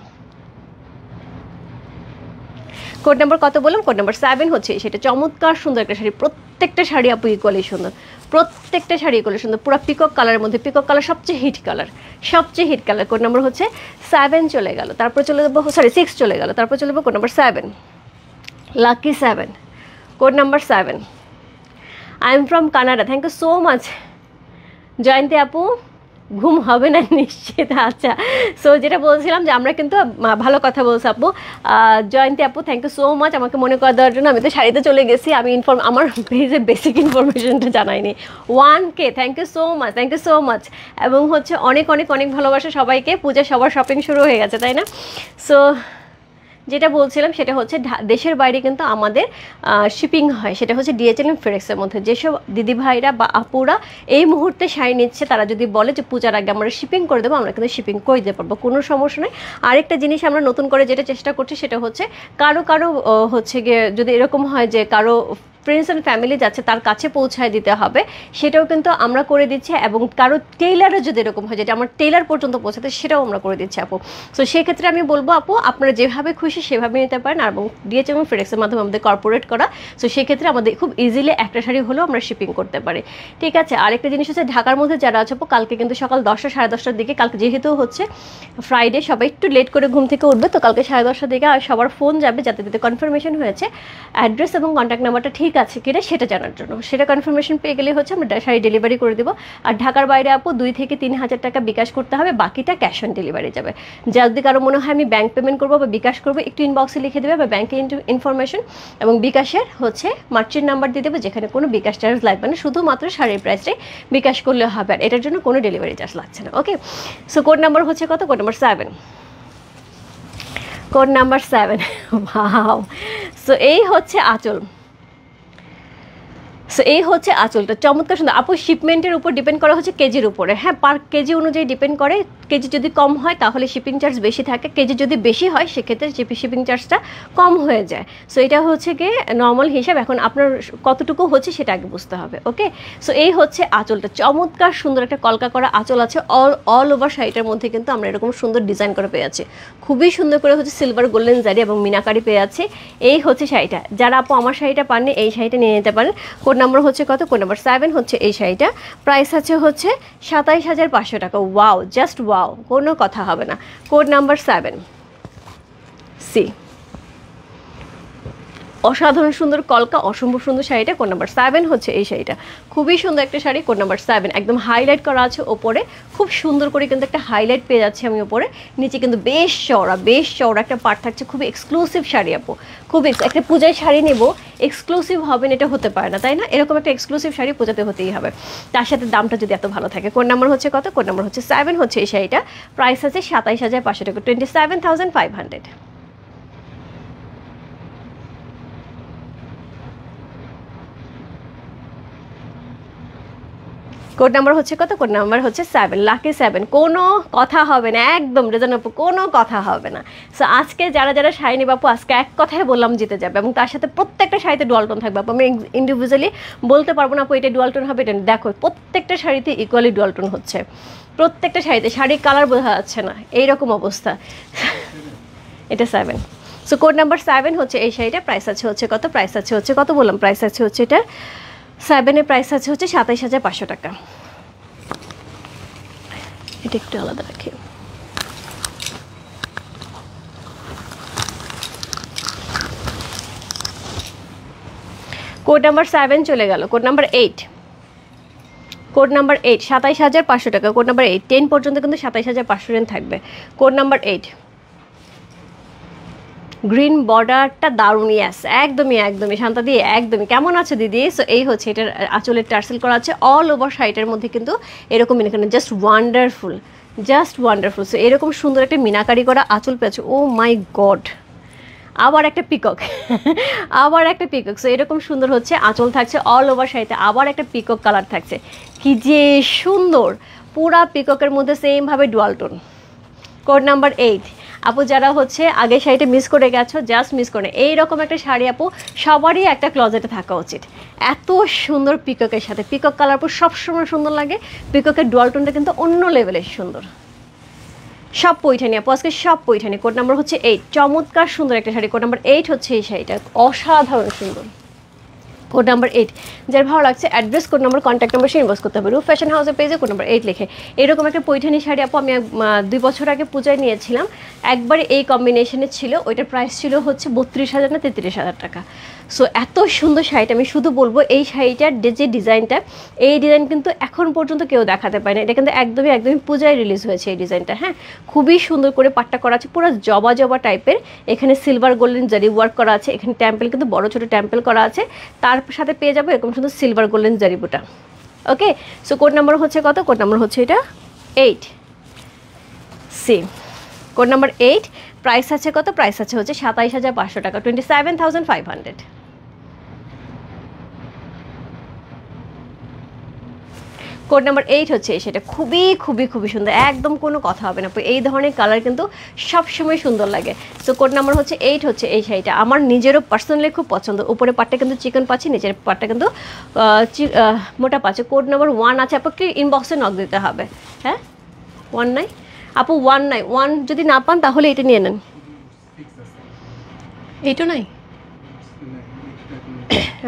কোড নাম্বার কত বললাম? কোড নাম্বার 7 হচ্ছে সেটা, চমৎকার সুন্দর একটা শাড়ি। প্রত্যেকটা শাড়ি আপু ইকুয়ালি সুন্দর, প্রত্যেকটা শাড়ি ইকুয়ালি সুন্দর, পুরো পিকক কালারের মধ্যে। পিকক কালার সবচেয়ে হিট কালার, সবচেয়ে হিট কালার। কোড নাম্বার হচ্ছে 7 চলে গেল, তারপর চলে যাবো, সরি 6 চলে গেল, তারপর চলে যাবো code number 7, lucky 7, code number 7। I am from Canada, thank you so much Jayanti আপু। ঘুম হবে না নিশ্চিত, আচ্ছা। সো যেটা বলছিলাম যে আমরা কিন্তু ভালো কথা বলছি আপু। জয়ন্তী আপু থ্যাংক ইউ সো মাচ আমাকে মনে করে দেওয়ার জন্য। আমি তো শাড়িতে চলে গেছি, আমি আমার পেজে বেসিক ইনফরমেশনটা জানাইনি। 1K, thank you so much, thank you so much. এবং হচ্ছে অনেক অনেক অনেক ভালোবাসা সবাইকে। পূজা সবার শপিং শুরু হয়ে গেছে, তাই না? সো যেটা বলছিলাম সেটা হচ্ছে দেশের বাইরে কিন্তু আমাদের শিপিং হয়, সেটা হচ্ছে DHL এবং ফেডেক্সের মধ্যে। যেসব দিদি ভাইরা বা আপুরা এই মুহূর্তে শাড়ি নিচ্ছে তারা যদি বলে যে পূজার আগে আমরা শিপিং করে দেবো, আমরা কিন্তু শিপিং করে দিতে পারবো, কোনো সমস্যা নেই। আরেকটা জিনিস আমরা নতুন করে যেটা চেষ্টা করছি সেটা হচ্ছে কারো হচ্ছে গিয়ে যদি এরকম হয় যে কারো ফ্রেন্ডস অ্যান্ড ফ্যামিলি যাচ্ছে তার কাছে পৌঁছায় দিতে হবে, সেটাও কিন্তু আমরা করে দিচ্ছি। এবং কারো টেইলারও যদি এরকম হয় যেটা আমার টেইলার পর্যন্ত পৌঁছাতে, সেটাও আমরা করে দিচ্ছি আপু। সো সেক্ষেত্রে আমি বলবো আপু আপনারা যেভাবে খুশি সেভাবে নিতে পারেন, এবং DHL এবং ফেডেক্সের মাধ্যমে আমাদের কর্পোরেট করা। সো সেক্ষেত্রে আমাদের খুব ইজিলি একটা শাড়ি হলেও আমরা শিপিং করতে পারি, ঠিক আছে। আরেকটা জিনিস হচ্ছে ঢাকার মধ্যে যারা আছে আপু, কালকে কিন্তু সকাল 10টা 10:30টার দিকে, কালকে যেহেতু হচ্ছে ফ্রাইডে সবাই একটু লেট করে ঘুম থেকে উঠবে, তো কালকে 10:30টার দিকে সবার ফোন যাবে যাতে যাতে কনফার্মেশন হয়েছে, অ্যাড্রেস এবং কন্ট্যাক্ট নাম্বারটা ঠিক আছে কিনা সেটা জানার জন্য। সেটা কনফার্মেশন পেয়ে গেলে হচ্ছে আমরা শাড়ি ডেলিভারি করে দেবো। আর ঢাকার বাইরে আপু 2 থেকে 3 হাজার টাকা বিকাশ করতে হবে, বাকিটা ক্যাশ অন ডেলিভারি যাবে। যদি কারো মনে হয় আমি ব্যাংক পেমেন্ট করবো বা বিকাশ করবো, একটু ইনবক্সে লিখে দেবে বা ব্যাংকের ইনফরমেশন এবং বিকাশের হচ্ছে মার্চেন্ট নাম্বার দিয়ে দেবে, যেখানে কোনো বিকাশ চার্জ লাগবে না, শুধুমাত্র শাড়ির প্রাইসটাই বিকাশ করলে হবে, আর এটার জন্য কোনো ডেলিভারি চার্জ লাগছে না। ওকে, সো কোড নাম্বার হচ্ছে কত? Code number 7, code number 7। Wow, so এই হচ্ছে আঁচল। সো এই হচ্ছে আঁচলটা, চমৎকার সুন্দর আপু। শিপমেন্টের উপর ডিপেন্ড করা হচ্ছে কেজির উপরে, হ্যাঁ, পার কেজি অনুযায়ী ডিপেন্ড করে। কেজি যদি কম হয় তাহলে শিপিং চার্জ বেশি থাকে, কেজি যদি বেশি হয় সেক্ষেত্রে শিপিং চার্জটা কম হয়ে যায়। সো এটা হচ্ছে গিয়ে নর্মাল হিসাব। এখন আপনার কতটুকু হচ্ছে সেটা আগে বুঝতে হবে। ওকে, সো এই হচ্ছে আঁচলটা, চমৎকার সুন্দর একটা কলকা করা আঁচল আছে। অল ওভার শাড়িটার মধ্যে কিন্তু আমরা এরকম সুন্দর ডিজাইন করে পেয়ে আছি, খুবই সুন্দর করে হচ্ছে সিলভার গোল্ডেন জারি এবং মিনাকারি পেয়ে আছে। এই হচ্ছে শাড়িটা, যারা আপু আমার শাড়িটা পাননি এই শাড়িটা নিয়ে নিতে পারেন। কোড নাম্বার হচ্ছে কত? কোড নাম্বার 7 হচ্ছে এই শাড়িটা, প্রাইস আছে হচ্ছে 27,500 টাকা। ওয়াও, জাস্ট ওয়াও, কোনো কথা হবে না। কোড নাম্বার 7 সি, অসাধারণ সুন্দর কলকা, অসম্ভব সুন্দর শাড়িটা। কোড নাম্বার 7 হচ্ছে এই শাড়িটা, খুবই সুন্দর একটা শাড়ি। কোড নাম্বার 7 একদম হাইলাইট করা আছে ওপরে, খুব সুন্দর করে কিন্তু একটা হাইলাইট পেয়ে যাচ্ছে আমি ওপরে। নিচে কিন্তু বেশ চওড়া একটা পার্ট থাকছে, খুবই এক্সক্লুসিভ শাড়ি আপু, খুব একটা পূজায় শাড়ি নেব এক্সক্লুসিভ হবেন এটা হতে পারে না, তাই না? এরকম একটা এক্সক্লুসিভ শাড়ি পূজাতে হতেই হবে, তার সাথে দামটা যদি এত ভালো থাকে। কোড নাম্বার হচ্ছে কত? কোড নাম্বার হচ্ছে 7 হচ্ছে এই শাড়িটা, প্রাইস আছে 27,500 টাকা, 27,500। কোড নাম্বার হচ্ছে কত? কোড নাম্বার হচ্ছে 7, লাকি 7, কোনো কথা হবে না, একদম রিজনেবল, কোনো কথা হবে না। সো আজকে যারা যারা শাড়ি নিবে আপু, আজকে এক কথায় বললাম জিতে যাবে, এবং তার সাথে প্রত্যেকটা শাড়িতে ডুয়াল টোন থাকবে আপু। আমি ইন্ডিভিজুয়ালি বলতে পারবো না আপু এটা ডুয়াল টোন হবে, এটা দেখো প্রত্যেকটা শাড়িতে ইকুয়ালি ডুয়াল টোন হচ্ছে, প্রত্যেকটা শাড়িতে। শাড়ির কালার বোঝা যাচ্ছে না, এইরকম অবস্থা। এটা 7, সো কোড নাম্বার 7 হচ্ছে এই শাড়িটা, প্রাইস আছে হচ্ছে কত? প্রাইস আছে হচ্ছে কত বললাম? প্রাইস আছে হচ্ছে এটা 7 প্রাইস আছে হচ্ছে 27,500 টাকা। এটা একটু আলাদা রাখি। কোড নাম্বার 7 চলে গেল। কোড নাম্বার 8, কোড নাম্বার 8 27,500 টাকা। কোড নাম্বার 8 10 পর্যন্ত কিন্তু 27,500 থাকবে। কোড নাম্বার 8, গ্রিন বর্ডারটা দারুণ, ইয়াস, একদমই শান্তা দিয়ে, একদমই। কেমন আছে দিদি? সো এই হচ্ছে এটার আঁচলের টার্সেল করা আছে অল ওভার শাড়িটার মধ্যে কিন্তু এরকম মিনাকারি, জাস্ট ওয়ান্ডারফুল। সো এরকম সুন্দর একটা মিনাকারি করা আঁচল পেয়েছে। ও মাই গড, আবার একটা পিকক সো এরকম সুন্দর হচ্ছে আঁচল থাকছে অল ওভার শাড়িতে, আবার একটা পিকক কালার থাকছে, কি যে সুন্দর, পুরা পিককের মধ্যে সেমভাবে ডুয়াল টোন। কোড নাম্বার 8 আপু, যারা হচ্ছে আগে শাড়িটা মিস করে গেছো, জাস্ট মিস করে, এইরকম একটা শাড়ি আপু সবারই একটা ক্লজেটে থাকা উচিত। এত সুন্দর পিককের সাথে, পিকক কালার আপু সবসময় সুন্দর লাগে, পিককের ডুয়াল টোনটা কিন্তু অন্য লেভেলের সুন্দর। সব পৈঠানি আপু, আজকে সব পৈঠানি। কোড নাম্বার হচ্ছে 8, চমৎকার সুন্দর একটা শাড়ি। কোড নাম্বার 8 হচ্ছে এই শাড়িটা, অসাধারণ সুন্দর। কোড নাম্বার 8, যার ভালো লাগছে address, code number, contact number সে ইনবক্স করতে হবে রূপ ফ্যাশন হাউসের পেজে কোড নাম্বার 8 লিখে। এরকম একটা পৈঠানি শাড়ি আপু আমি 2 বছর আগে পূজায় নিয়েছিলাম, একবারে এই কম্বিনেশনে ছিল, ওইটার প্রাইস ছিল হচ্ছে 32,000 না 33,000 টাকা। সো এত সুন্দর শাড়িটা, আমি শুধু বলবো এই শাড়িটার যে ডিজাইনটা, এই ডিজাইন কিন্তু এখন পর্যন্ত কেউ দেখাতে পারে না, এটা কিন্তু একদমই পূজায় রিলিজ হয়েছে এই ডিজাইনটা। হ্যাঁ, খুবই সুন্দর করে পাট্টা করা আছে, পুরো জবা জবা টাইপের, এখানে সিলভার গোল্ডেন জারি ওয়ার্ক করা আছে, এখানে টেম্পল কিন্তু বড় ছোটো টেম্পল করা আছে, তার সাথে পেয়ে যাবো এরকম সুন্দর সিলভার গোল্ডেন জারি বুটা। ওকে, সো কোড নাম্বার হচ্ছে কত? কোড নাম্বার হচ্ছে এটা 8 সি, কোড নাম্বার 8। প্রাইস আছে কত? প্রাইস আছে হচ্ছে 27,500 টাকা, 27,500। কোড নাম্বার 8 হচ্ছে সেটা, খুবই খুবই খুবই সুন্দর, একদম কোনো কথা হবে না, এই ধরনের কালার কিন্তু সবসময় সুন্দর লাগে। সো কোড নাম্বার হচ্ছে 8 হচ্ছে এই শাড়িটা, আমার নিজেরও পার্সোনালি খুব পছন্দ। উপরে পাটটা কিন্তু চিকন পাচ্ছি, নিচের পাটটা কিন্তু মোটা পাচ্ছে। কোড নাম্বার 1 আছে, আপনাকে ইনবক্সে নক দিতে হবে। হ্যাঁ, 1 নাই আপু, 1 নাই, 1 যদি না পান তাহলে এটা নিয়ে নেন। এইটা নাই,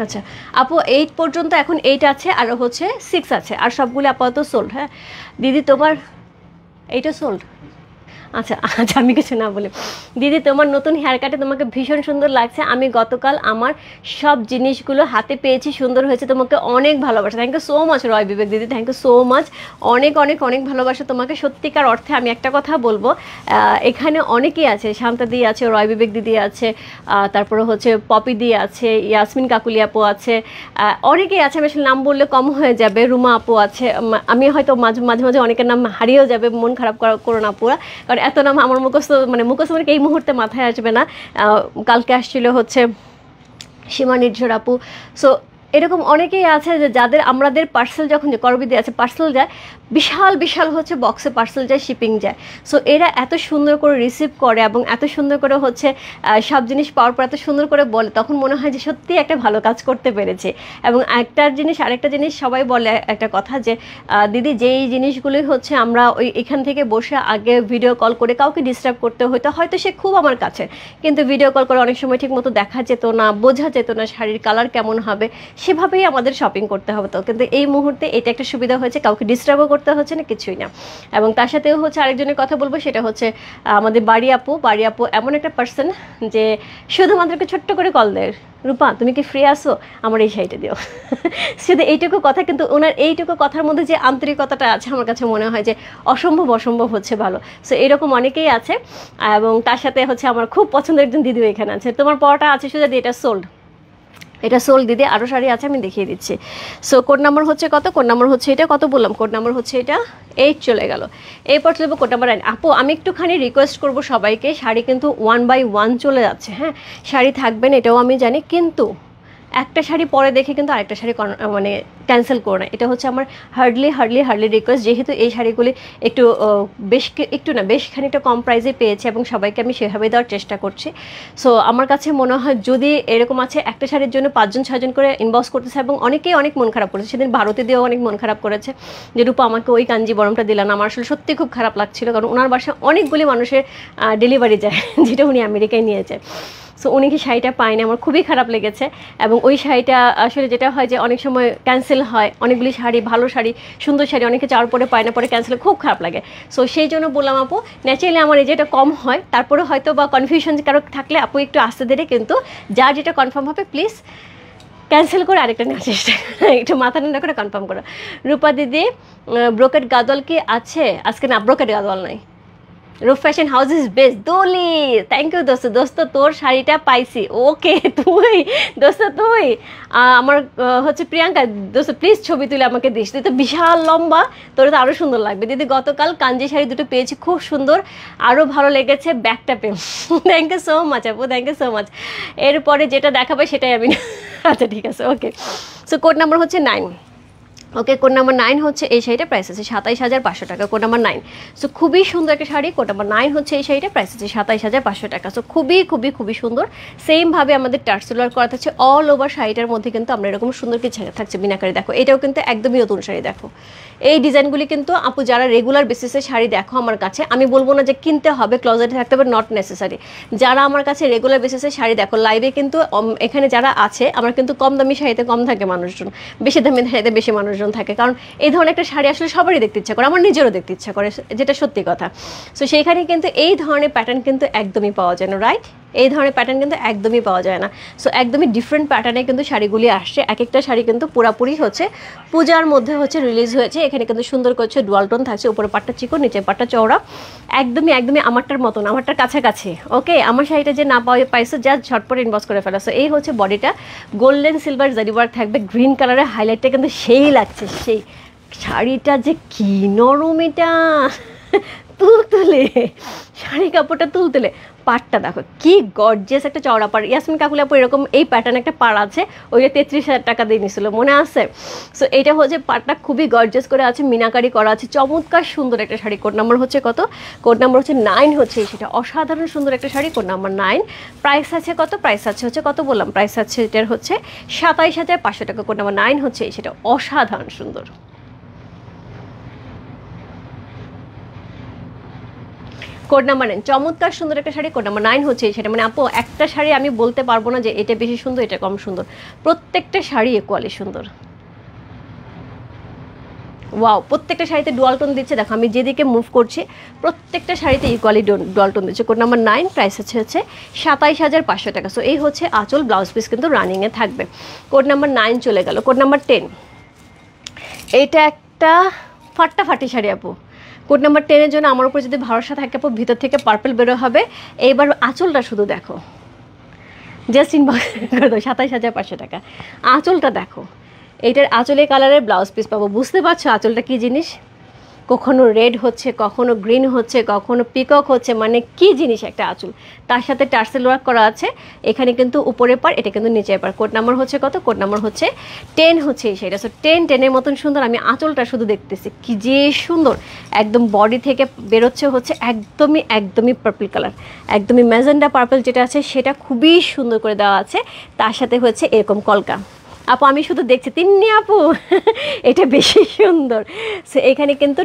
আচ্ছা আপু 8 পর্যন্ত এখন 8 আছে, আর হচ্ছে 6 আছে, আর সবগুলো আপাতত সোল্ড। হ্যাঁ দিদি, তোমার এইটা সোল্ড। আচ্ছা আচ্ছা, আমি কিছু না বলি। দিদি তোমার নতুন হেয়ার কাটে তোমাকে ভীষণ সুন্দর লাগছে, আমি গতকাল আমার সব জিনিসগুলো হাতে পেয়েছি, সুন্দর হয়েছে, তোমাকে অনেক ভালোবাসা। থ্যাংক ইউ সো মাচ রয় বিবেক দিদি, থ্যাংক ইউ সো মাচ, অনেক অনেক অনেক ভালোবাসা তোমাকে। সত্যিকার অর্থে আমি একটা কথা বলবো, এখানে অনেকেই আছে, শান্তা দি আছে, রয় বিবেক দিদি আছে, তারপরে হচ্ছে পপি দি আছে, ইয়াসমিন কাকুলি আপু আছে, অনেকেই আছে, আমি আসলে নাম বললে কম হয়ে যাবে, রুমা আপু আছে, আমি হয়তো মাঝে মাঝে অনেকের নাম হারিয়েও যাবে, মন খারাপ করো না পুরা, কারণ এত নাম আমার মুখস্থ মানে এই মুহূর্তে মাথায় আসবে না। কালকে আসছিল হচ্ছে সীমা নির্ঝর আপু। সো এরকম অনেকেই আছে যে যাদের আমাদের পার্সেল যখন করবিদি আছে পার্সেল যায়, বিশাল বিশাল হচ্ছে বক্সে পার্সেল যায়, শিপিং যায়। সো এরা এত সুন্দর করে রিসিভ করে এবং এত সুন্দর করে হচ্ছে সব জিনিস পাওয়ার পর এত সুন্দর করে বলে, তখন মনে হয় যে সত্যি একটা ভালো কাজ করতে পেরেছে। এবং আরেকটা জিনিস সবাই বলে একটা কথা যে দিদি যেই জিনিসগুলোই হচ্ছে আমরা ওই এখান থেকে বসে আগে ভিডিও কল করে কাউকে ডিস্টার্ব করতে হয়তো সে খুব আমার কাছে, কিন্তু ভিডিও কল করে অনেক সময় ঠিক মতো দেখা যেত না, বোঝা যেত না শাড়ির কালার কেমন হবে, সেভাবেই আমাদের শপিং করতে হবে। তো কিন্তু এই মুহূর্তে এটা একটা সুবিধা হয়েছে, কাউকে ডিস্টার্বও করতে হচ্ছে না, কিছুই না। এবং তার সাথেও হচ্ছে আরেকজনের কথা বলবো, সেটা হচ্ছে আমাদের বাড়ি আপু এমন একটা পার্সন যে শুধুমাত্রকে ছোট্ট করে কল দেয়, রূপা তুমি কি ফ্রি আসো, আমার এই শাড়িটা দিও। শুধু এইটুকু কথা, কিন্তু ওনার এইটুকু কথার মধ্যে যে আন্তরিকতাটা আছে আমার কাছে মনে হয় যে অসম্ভব হচ্ছে ভালো। সো এরকম অনেকেই আছে। এবং তার সাথে হচ্ছে আমার খুব পছন্দের একজন দিদিও এখানে আছে। তোমার পড়াটা আছে শুধু, এটা সোল্ড দিদি, আরও শাড়ি আছে আমি দেখিয়ে দিচ্ছি। সো কোড নাম্বার হচ্ছে কত? কোড নাম্বার হচ্ছে এটা, কত বললাম? কোড নাম্বার হচ্ছে এটা 8 চলে গেল। এরপর চলবো কোড নাম্বার 9। আপু আমি একটুখানি রিকোয়েস্ট করবো সবাইকে, শাড়ি কিন্তু 1 বাই 1 চলে যাচ্ছে। হ্যাঁ শাড়ি থাকবেন এটাও আমি জানি, কিন্তু একটা শাড়ি পরে দেখে কিন্তু আরেকটা শাড়ি মানে ক্যান্সেল করো না, এটা হচ্ছে আমার হার্ডলি রিকোয়েস্ট। যেহেতু এই শাড়িগুলি বেশ খানিকটা কম প্রাইসে পেয়েছে এবং সবাইকে আমি সেভাবে দেওয়ার চেষ্টা করছি। সো আমার কাছে মনে হয় যদি এরকম আছে একটা শাড়ির জন্য 5-6জন করে ইনবক্স করতেছে, এবং অনেকেই অনেক মন খারাপ করেছে, সেদিন ভারতে দিয়েও অনেক মন খারাপ করেছে যে রূপা আমাকে ওই কাঞ্জিবরমটা দিলাম। আমার আসলে সত্যি খুব খারাপ লাগছিল, কারণ ওনার বাসায় অনেকগুলি মানুষের ডেলিভারি যায়, যেটা উনি আমেরিকায় নিয়ে যায়। সো উনি কি শাড়িটা পায়নি, আমার খুবই খারাপ লেগেছে। এবং ওই শাড়িটা আসলে যেটা হয় যে অনেক সময় ক্যান্সেল হয়, অনেকগুলি শাড়ি, ভালো শাড়ি, সুন্দর শাড়ি অনেকে চাওয়ার পরে পায় না, পরে ক্যান্সেল, খুব খারাপ লাগে। সো সেই জন্য বললাম আপু, ন্যাচারালি আমার এই যেটা কম হয়, তারপরে হয়তো বা কনফিউশন কারো থাকলে আপু একটু আস্তে ধীরে, কিন্তু যার যেটা কনফার্ম হবে প্লিজ ক্যান্সেল করে আরেকটা নেওয়ার চেষ্টা করো, একটু মাথা ঠান্ডা করে কনফার্ম করো। রূপা দিদি ব্রোকেট গাদোয়াল কি আছে আজকে? না, ব্রোকেট গাদোয়াল নাই। Roop fashion house is best. Dolly, thank you দোস্ত, তোর শাড়িটা পাইছি। ওকে তুই আমার হচ্ছে প্রিয়াঙ্কা দোস্ত, প্লিজ ছবি তুলে আমাকে দিস, তুই তো বিশাল লম্বা, তোর তো আরও সুন্দর লাগবে। দিদি গতকাল কাঞ্জি শাড়ি দুটো পেয়েছি, খুব সুন্দর, আরও ভালো লেগেছে ব্যাগটা পেয়ে। থ্যাংক ইউ সো মাচ আপু, থ্যাংক ইউ সো মাচ। এরপরে যেটা দেখাবে সেটাই আমি আচ্ছা ঠিক আছে, ওকে। সো কোড নাম্বার হচ্ছে 9। ওকে, কোড নাম্বার 9 হচ্ছে এই শাড়িটা, প্রাইস আছে 27,500 টাকা। কোড নাম্বার 9, সো খুবই সুন্দর একটা শাড়ি। কোড নাম্বার 9 হচ্ছে এই শাড়িটা, প্রাইস আছে 27,500 টাকা। সো খুবই খুবই খুবই সুন্দর। সেমভাবে আমাদের টার্সেল ওয়ার্ক করা থাকছে অল ওভার শাড়িটার মধ্যে, কিন্তু আমরা এরকম সুন্দর কিছু থাকছে মিনাকারি। দেখো এটাও কিন্তু একদমই নতুন শাড়ি। দেখো এই ডিজাইনগুলি কিন্তু আপু যারা রেগুলার বেসিসে শাড়ি দেখো আমার কাছে, আমি বলবো না যে কিনতে হবে, ক্লোজেটে থাকতে হবে, নট নেসেসারি। যারা আমার কাছে রেগুলার বেসিসে শাড়ি দেখো লাইভে, কিন্তু এখানে যারা আছে আমার কিন্তু কম দামি শাড়িতে কম থাকে মানুষজন, বেশি দামি শাড়িতে বেশি মানুষজন থাকে। কারণ এই ধরনের একটা শাড়ি আসলে সবারই দেখতে ইচ্ছা করে, আমার নিজেরও দেখতে ইচ্ছা করে, যেটা সত্যি কথা। সো সেইখানে কিন্তু এই ধরনের প্যাটার্ন কিন্তু একদমই পাওয়া যায় না, রাইট? এই ধরনের প্যাটার্ন কিন্তু একদমই পাওয়া যায় না। সো একদমই ডিফারেন্ট প্যাটার্নে কিন্তু শাড়িগুলি আসছে। এক একটা শাড়ি কিন্তু পুরাপুরি হচ্ছে পূজার মধ্যে হচ্ছে রিলিজ হয়েছে। এখানে কিন্তু সুন্দর করছে ডুয়াল টোন থাকছে, উপরে পাটটা চিকন, নিচে পাটটা চওড়া, একদমই একদমই আমারটার মতন, আমারটার কাছাকাছি। ওকে, আমার শাড়িটা যে না পাইছো জাস্ট ঝটপট ইনবক্স করে ফেলা। সো এই হচ্ছে বডিটা, গোল্ডেন সিলভার জারি ওয়ার্ক থাকবে, গ্রিন কালারের হাইলাইটটা কিন্তু সেই লাগছে, সেই শাড়িটা যে কি নরম, এটা তুলতুলে শাড়ি কাপড়টা তুলতুলে। পাড়টা দেখো কি গর্জিয়াস একটা চওড়া পাড়। ইয়াসমিন কাকুলি আপু এরকম এই প্যাটার্ন একটা পাড় আছে, ওইটা 33,000 টাকা দিয়ে নিছিল, মনে আছে? সো এটা হচ্ছে পাড়টা খুবই গর্জিয়াস করে আছে, মিনাকারি করা আছে, চমৎকার সুন্দর একটা শাড়ি। কোড নাম্বার হচ্ছে কত? কোড নাম্বার হচ্ছে 9 হচ্ছে সেটা। অসাধারণ সুন্দর একটা শাড়ি, কোড নাম্বার 9। প্রাইস আছে কত? প্রাইস আছে হচ্ছে কত বললাম? প্রাইস আছে এটার হচ্ছে 27,500 টাকা। কোড নাম্বার 9 হচ্ছে সেটা। অসাধারণ সুন্দর। কোড নাম্বার 9, চমৎকার সুন্দর একটা শাড়ি। কোড নাম্বার 9 হচ্ছে সেটা। মানে আপু একটা শাড়ি আমি বলতে পারবো না যে এটা বেশি সুন্দর, এটা কম সুন্দর, প্রত্যেকটা শাড়ি ইকুয়ালি সুন্দর। ওয়াও, প্রত্যেকটা শাড়িতে ডুয়াল টোন দিচ্ছে। দেখো আমি যেদিকে মুভ করছি প্রত্যেকটা শাড়িতে ইকুয়ালি ডুয়াল টোন দিচ্ছে। কোড নাম্বার 9, প্রাইস হচ্ছে 27,500 টাকা। সো এই হচ্ছে আঁচল, ব্লাউজ পিস কিন্তু রানিংয়ে থাকবে। কোড নাম্বার 9 চলে গেল। কোড নাম্বার 10, এটা একটা ফাটাফাটি শাড়ি আপু। কোড নাম্বার 10-এর জন্য আমার উপর যদি ভরসা থাকে আপু, ভিতর থেকে পার্পল বেরো হবে। এইবার আঁচলটা শুধু দেখো, জাস্ট ইনবক্স করে দাও, 27,500 টাকা। আঁচলটা দেখো, এইটার আঁচলে কালারের ব্লাউজ পিস পাবো। বুঝতে পারছো আঁচলটা কী জিনিস? কখনো রেড হচ্ছে, কখনো গ্রিন হচ্ছে, কখনো পিকক হচ্ছে, মানে কি জিনিস একটা আঁচল। তার সাথে টার্সেল ওয়ার্ক করা আছে। এখানে কিন্তু উপরে পার, এটা কিন্তু নিচের পার। কোড নাম্বার হচ্ছে কত? কোড নাম্বার হচ্ছে 10 হচ্ছে সেটা। সো 10-10-এর মতন সুন্দর। আমি আঁচলটা শুধু দেখতেছি কি যে সুন্দর, একদম বডি থেকে বেরোচ্ছে হচ্ছে একদমই একদমই পার্পল কালার, একদমই ম্যাজেন্ডা পার্পল যেটা আছে সেটা খুবই সুন্দর করে দেওয়া আছে। তার সাথে হচ্ছে এরকম কলকা। আপু আমি শুধু দেখছি তিন্নি আপু এটা বেশি সুন্দর। সো এখানে কিন্তু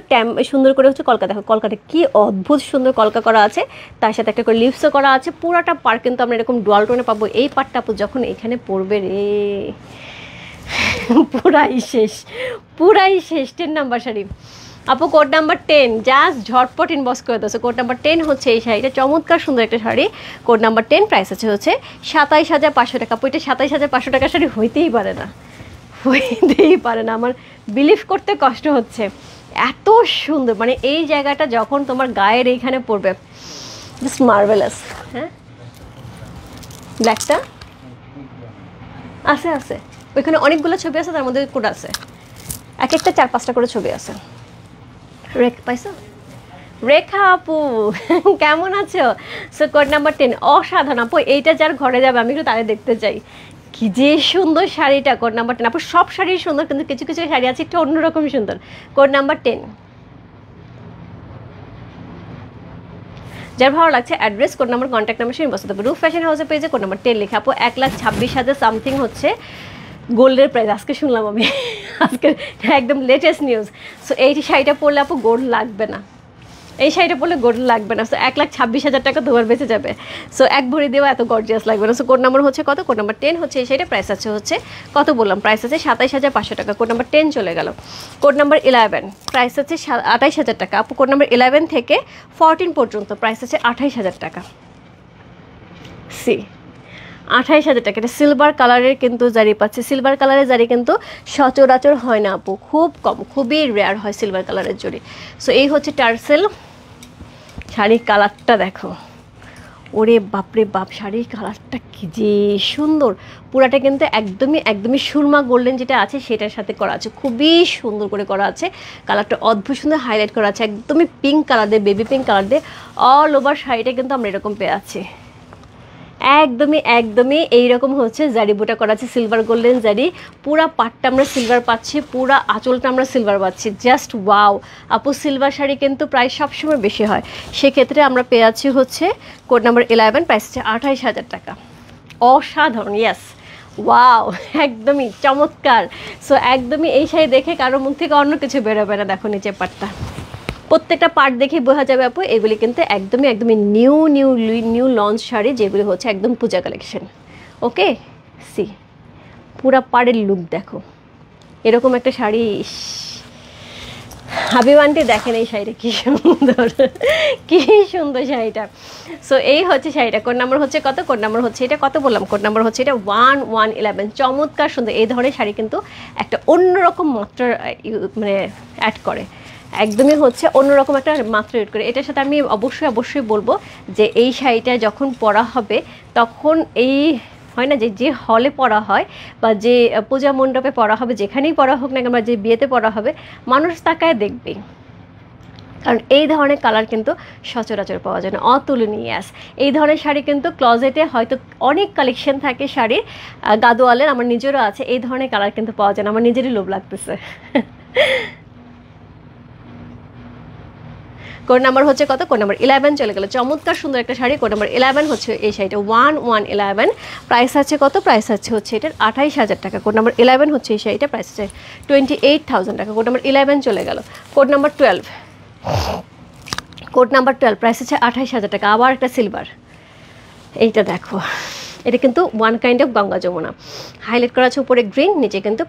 সুন্দর করে হচ্ছে কলকা। দেখো কলকাটা কি অদ্ভুত সুন্দর কলকা করা আছে, তার সাথে একটা করে লিপসও করা আছে। পুরাটা পার কিন্তু আমরা এরকম ডুয়াল টোনে পাবো। এই পারটা আপু যখন এখানে পড়বে রে পুরাই শেষ, পুরাই শেষ। 10 নাম্বার শাড়ি আপু, কোড নাম্বার 10, জাস্ট ঝটপট ইনবক্স করে দাও। কোড নাম্বার 10 হচ্ছে এই শাড়িটা, চমৎকার সুন্দর একটা শাড়ি। কোড নাম্বার 10, প্রাইস আছে হচ্ছে 27,500 টাকা। আপু এটা 27,500 টাকা শাড়ি হইতেই পারে না, হইতেই পারে না। আমার বিলিভ করতে কষ্ট হচ্ছে, এত সুন্দর। মানে এই জায়গাটা যখন তোমার গায়ের এইখানে পড়বে, জাস্ট মার্ভেলাস। হ্যাঁ, ব্ল্যাকটা আছে আছে, ওইখানে অনেকগুলো ছবি আছে, তার মধ্যে কোড আছে, এক একটা 4-5টা করে ছবি আছে। রেখ পাইছো? রেখা আপু কেমন আছো? সো কোড নাম্বার 10, অসাধারণ আপু। এইটা যার ঘরে যাবে আমি একটু তাদের দেখতে চাই, কি যে সুন্দর শাড়িটা। কোড নাম্বার 10 আপু, সব শাড়ি সুন্দর, কিন্তু কিছু কিছু শাড়ি আছে একটু অন্যরকম সুন্দর। কোড নাম্বার 10, যার ভালো লাগছে address, code number, contact number সেই বসতে হবে। রূপ ফ্যাশন হাউসের পেজে কোড নাম্বার 10 লেখা আপু। 1,26,000 সামথিং হচ্ছে গোল্ডের প্রাইস। আজকে শুনলাম আমি, আজকে একদম লেটেস্ট নিউজ। সো এই শাড়িটা পরলে আপু গোল্ড লাগবে না, এই শাড়িটা পরলে গোল্ড লাগবে না। সো 1,26,000 টাকা দুবার বেঁচে যাবে। সো এক ভরি দেওয়া এত গর্জিয়াস লাগবে না। সো কোড নাম্বার হচ্ছে কত? কোড নাম্বার 10 হচ্ছে এই শাড়িটা। প্রাইস আছে হচ্ছে কত বললাম? প্রাইস আছে 27,500 টাকা। কোড নাম্বার 10 চলে গেল। কোড নাম্বার 11, প্রাইস আছে 28,000 টাকা। আপু কোড নাম্বার 11 থেকে 14 পর্যন্ত প্রাইস আছে 28,000 টাকা। সি 28,000 টাকা। এটা সিলভার কালারের কিন্তু জারি পাচ্ছে। সিলভার কালারের জারি কিন্তু সচরাচর হয় না আপু, খুব কম, খুবই রেয়ার হয় সিলভার কালারের জরি। সো এই হচ্ছে টার্সেল। শাড়ির কালারটা দেখো, ওরে বাপরে বাপ, শাড়ির কালারটা কি যে সুন্দর। পুরাটা কিন্তু একদমই একদমই সুরমা গোল্ডেন যেটা আছে সেটার সাথে করা আছে, খুবই সুন্দর করে করা আছে। কালারটা অদ্ভুত সুন্দর হাইলাইট করা আছে, একদমই পিঙ্ক কালার দিয়ে, বেবি পিঙ্ক কালার দিয়ে অল ওভার শাড়িটা কিন্তু আমরা এরকম পেয়ে আছি। একদমই একদমই এইরকম হচ্ছে জারি বুটা করা আছে, সিলভার গোল্ডেন জারি, পুরা পাটটা আমরা সিলভার পাচ্ছি, পুরা আঁচলটা আমরা সিলভার পাচ্ছি, জাস্ট ওয়াও। আপু সিলভার শাড়ি কিন্তু প্রাইস সবসময় বেশি হয়, সেক্ষেত্রে আমরা পেয়ে আছি হচ্ছে কোড নাম্বার 11, প্রাইস হচ্ছে 28,000 টাকা। অসাধারণ, ইয়েস, ওয়াও, একদমই চমৎকার। সো একদমই এই শাড়ি দেখে কারো মুখ থেকে অন্য কিছু বেরোবে না। দেখো নিচে পাটটা, প্রত্যেকটা পার্ট দেখে বোঝা যাবে আপু এগুলি কিন্তু একদমই একদমই নিউ লঞ্চ শাড়ি, যেগুলি হচ্ছে একদম পূজা কালেকশন। ওকে, সি পুরা পাড়ের লুক দেখো, এরকম একটা শাড়ি। হাবিব আন্টি দেখেন এই শাড়িটা কি সুন্দর, কি সুন্দর শাড়িটা। সো এই হচ্ছে শাড়িটা, কোড নাম্বার হচ্ছে কত, কোড নাম্বার হচ্ছে এটা কত বললাম, কোড নাম্বার হচ্ছে এটা 1111। চমৎকার সুন্দর, এই ধরনের শাড়ি কিন্তু একটা অন্যরকম মাত্রা মানে অ্যাড করে, একদমই হচ্ছে অন্যরকম একটা মাত্রা এড করে। এটার সাথে আমি অবশ্যই বলবো যে এই শাড়িটা যখন পরা হবে তখন এই হয় না যে হলে পরা হয় বা যে পূজা মণ্ডপে পরা হবে, যেখানেই পরা হোক না কেন, যে বিয়েতে পরা হবে, মানুষ তাকায় দেখবে, কারণ এই ধরনের কালার কিন্তু সচরাচর পাওয়া যায় না, অতুলনীয়। এই ধরনের শাড়ি কিন্তু ক্লজেটে হয়তো অনেক কালেকশন থাকে শাড়ির, গাদোয়ালের, আমার নিজেরও আছে, এই ধরনের কালার কিন্তু পাওয়া যায় না, আমার নিজেরই লোভ লাগতেছে। কোড নাম্বার হচ্ছে কত, কোড নাম্বার 11 চলে গেল। চমৎকার সুন্দর একটা শাড়ি, কোড নাম্বার 11 হচ্ছে এই শাড়িটা 1111। প্রাইস আছে কত, প্রাইস আছে হচ্ছে এটার 28,000 টাকা। কোড নাম্বার 11 হচ্ছে এই শাড়িটা, প্রাইস আছে 28,000 টাকা। কোড নাম্বার 11 চলে গেল। Code number 12, code number 12 price আছে 28,000 টাকা। আবার একটা সিলভার, এইটা দেখো, এটা কিন্তু one kind of Ganga Yamuna, highlight করা আছে উপরে গ্রিন, নিচে কিন্তু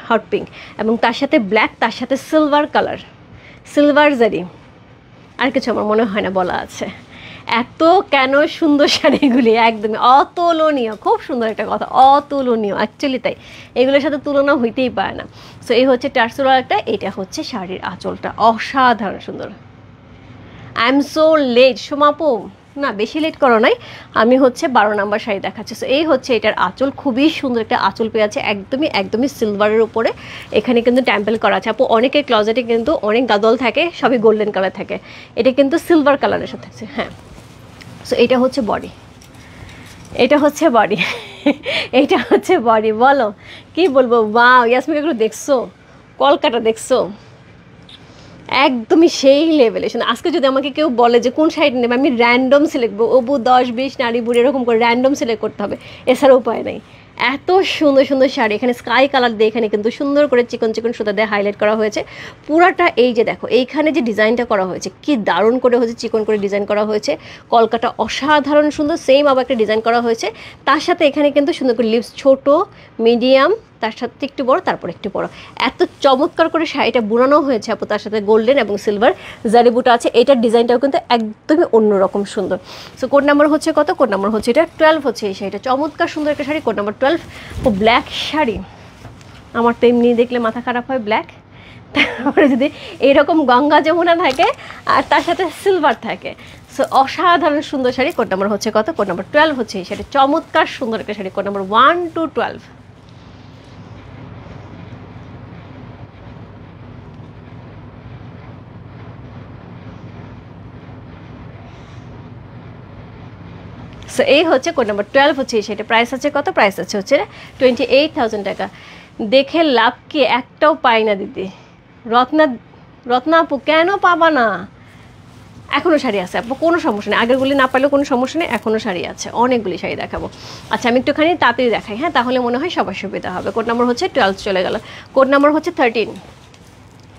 হট পিঙ্ক, এবং তার সাথে ব্ল্যাক, তার সাথে সিলভার কালার, সিলভার জারি, আর কিছু আমার মনে হয় না বলা আছে। এত কেন সুন্দর শাড়িগুলি, একদমই অতুলনীয়, খুব সুন্দর একটা কথা, অতুলনীয়, অ্যাকচুয়ালি তাই, এগুলোর সাথে তুলনা হইতেই পারে না। সো এই হচ্ছে টার্সেল একটা, এটা হচ্ছে শাড়ির আঁচলটা, অসাধারণ সুন্দর। আই এম সো লেট সোমাপু, না বেশি লেট করো নাই, আমি হচ্ছে 12 নাম্বার শাড়ি দেখাচ্ছি। সো এই হচ্ছে এটার আঁচল, খুবই সুন্দর একটা আঁচল পেয়ে আছে, একদমই সিলভারের উপরে এখানে কিন্তু ট্যাম্পেল করা আছে। আপু অনেকের ক্লজেটে কিন্তু অনেক গাদল থাকে, সবই গোল্ডেন কালার থাকে, এটা কিন্তু সিলভার কালারের সাথে আছে। হ্যাঁ, সো এটা হচ্ছে বডি, এটা হচ্ছে বডি, এটা হচ্ছে বডি, বলো কি বলবো। ওয়াও ইয়াসমিন, এগুলো দেখছো, কলকাতা দেখছো, একদমই সেই লেভেলে। শুনে আজকে যদি আমাকে কেউ বলে যে কোন শাড়িটা নেবে, আমি র্যান্ডম সিলেক্ট করবো, অবু 10-20 নারী বুড়ি এরকম করে র্যান্ডম সিলেক্ট করতে হবে, এছাড়া উপায় নেই। এত সুন্দর সুন্দর শাড়ি, এখানে স্কাই কালার দিয়ে এখানে কিন্তু সুন্দর করে চিকন সুতা দিয়ে হাইলাইট করা হয়েছে পুরাটা। এই যে দেখো এইখানে যে ডিজাইনটা করা হয়েছে, কি দারুণ করে হয়েছে, চিকন করে ডিজাইন করা হয়েছে, কলকাতা অসাধারণ সুন্দর, সেম আবার একটা ডিজাইন করা হয়েছে। তার সাথে এখানে কিন্তু সুন্দর করে লিপস, ছোট, মিডিয়াম, তার সাথে একটু বড়, তারপর একটু বড়, এত চমৎকার করে শাড়িটা বুনানো হয়েছে আপু। তার সাথে গোল্ডেন এবং সিলভার জারি বুটা আছে, এটার ডিজাইনটাও কিন্তু একদমই অন্যরকম সুন্দর। সো কোড নাম্বার হচ্ছে কত, কোড নাম্বার হচ্ছে এটা 12 হচ্ছে এই শাড়িটা, চমৎকার সুন্দর একটা শাড়ি, কোড নাম্বার 12। ও ব্ল্যাক শাড়ি, আমার তো এমনি দেখলে মাথা খারাপ হয় ব্ল্যাক, তারপরে যদি এইরকম গঙ্গা যমুনা থাকে আর তার সাথে সিলভার থাকে, সো অসাধারণ সুন্দর শাড়ি। কোড নাম্বার হচ্ছে কত, কোড নাম্বার 12 হচ্ছে এই শাড়ি, চমৎকার সুন্দর একটা sari, code number 1 to 12। So এই হচ্ছে কোড নাম্বার 12 হচ্ছে সেটা, প্রাইস আছে কত, প্রাইস আছে হচ্ছে 28,000 টাকা। দেখে লাভ কি, একটাও পাই না দিদি। রত্না আপু কেন পাবা না, এখনও শাড়ি আছে আপু, কোনো সমস্যা নেই, আগেরগুলি না পারলেও কোনো সমস্যা নেই, এখনও শাড়ি আছে, অনেকগুলি শাড়ি দেখাবো। আচ্ছা আমি একটুখানি তাড়াতাড়ি দেখাই, হ্যাঁ, তাহলে মনে হয় সবার সুবিধা হবে। কোড নাম্বার হচ্ছে 12 চলে গেল, কোড নাম্বার হচ্ছে 13,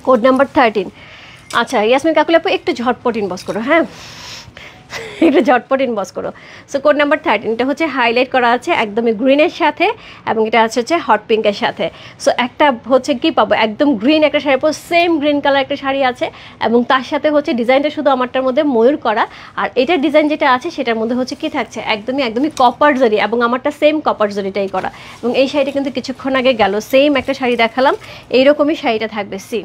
কোড নাম্বার 13। আচ্ছা ইয়াসমিন কাকুলি আপু একটু ঝটপট ইনবক্স করো, হ্যাঁ একটু ঝটপট ইনবক্স করো। সো কোড নাম্বার 13, এটা হচ্ছে হাইলাইট করা আছে একদমই গ্রিনের সাথে, এবং এটা আছে হচ্ছে হট পিঙ্কের সাথে। সো একটা হচ্ছে কি পাবো, একদম গ্রিন একটা শাড়ি পাবো, সেম গ্রিন কালার একটা শাড়ি আছে, এবং তার সাথে হচ্ছে ডিজাইনটা শুধু আমারটার মধ্যে ময়ূর করা, আর এটার ডিজাইন যেটা আছে সেটার মধ্যে হচ্ছে কি থাকছে, একদমই কপার জরি, এবং আমারটা সেম কপার জরিটাই করা। এবং এই শাড়িটা কিন্তু কিছুক্ষণ আগে গেল, সেম একটা শাড়ি দেখালাম, এইরকমই শাড়িটা থাকবে। সি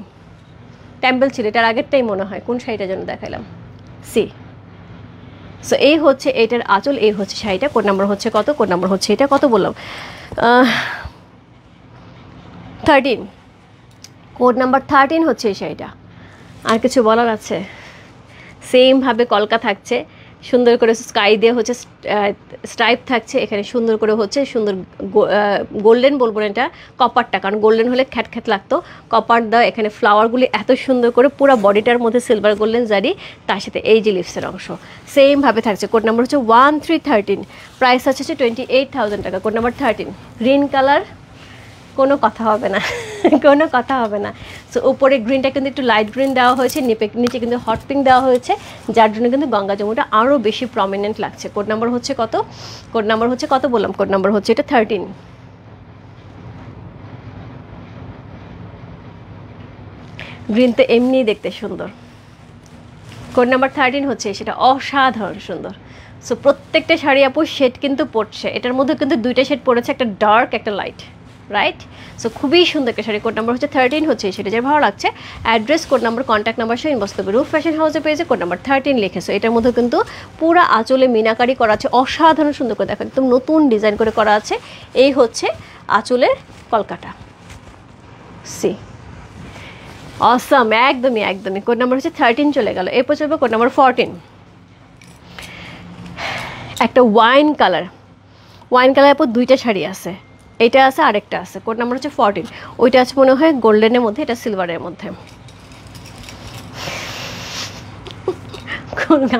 টেম্পল ছিল, এটার আগেরটাই মনে হয়, কোন শাড়িটা যেন দেখালাম, সি। সো এই হচ্ছে এটার আঁচল, এই হচ্ছে শাড়িটা, কোড নাম্বার হচ্ছে কত, কোড নাম্বার হচ্ছে এটা কত বললাম, 13, কোড নাম্বার 13 হচ্ছে এই শাড়িটা। আর কিছু বলার আছে, সেমভাবে কলকা থাকছে, সুন্দর করে স্কাই দিয়ে হচ্ছে স্ট্রাইপ থাকছে, এখানে সুন্দর করে হচ্ছে সুন্দর গোল্ডেন বলবো না, এটা কপারটা, কারণ গোল্ডেন হলে খ্যাট খ্যাট লাগতো, কপার দেওয়া। এখানে ফ্লাওয়ারগুলি এত সুন্দর করে পুরো বডিটার মধ্যে সিলভার গোল্ডেন জারি, তার সাথে এই যে লিপসের অংশ সেমভাবে থাকছে। কোড নাম্বার হচ্ছে 1313, প্রাইস আছে 28,000 টাকা। কোড নাম্বার 13 গ্রিন কালার, কোনো কথা হবে না, কোনো কথা হবে না। সো উপরে গ্রিনটা কিন্তু একটু লাইট গ্রিন দেওয়া হয়েছে, নিচে কিন্তু হট পিঙ্ক দেওয়া হয়েছে, যার জন্য কিন্তু গঙ্গা যমুনাটা আরও বেশি প্রমিনেন্ট লাগছে। কোড নাম্বার হচ্ছে কত? কোড নাম্বার হচ্ছে কত বললাম? কোড নাম্বার হচ্ছে এটা 13। গ্রিন তো এমনিই দেখতে সুন্দর। কোড নাম্বার 13 হচ্ছে সেটা অসাধারণ সুন্দর। সো প্রত্যেকটা শাড়ি আপু শেড কিন্তু পড়ছে, এটার মধ্যে কিন্তু দুইটা শেড পড়েছে, একটা ডার্ক একটা লাইট, রাইট? সো খুবই সুন্দর একটা শাড়ি। কোড নাম্বার হচ্ছে 13 হচ্ছে সেটা, যার ভালো লাগছে address, code number, contact number সহ ইনবক্স করবে। রূপ ফ্যাশন হাউসে পেয়েছে কোড নাম্বার 13 লিখেছো। এটার মধ্যে কিন্তু পুরো আঁচলে মিনাকারি করা আছে, অসাধারণ সুন্দর করে, দেখো একদম নতুন ডিজাইন করে করা আছে। এই হচ্ছে আঁচলের কলকাটা, সি অসাম, একদমই একদমই। কোড নাম্বার হচ্ছে 13 চলে গেল। এরপর চলবে কোড নাম্বার 14, একটা ওয়াইন কালার। ওয়াইন কালারের পর দুইটা শাড়ি আছে, এইটা আছে আরেকটা আছে। কোড নাম্বার হচ্ছে 14, ওইটা আছে মনে হয় গোল্ডেনের মধ্যে, এটা সিলভারের মধ্যে।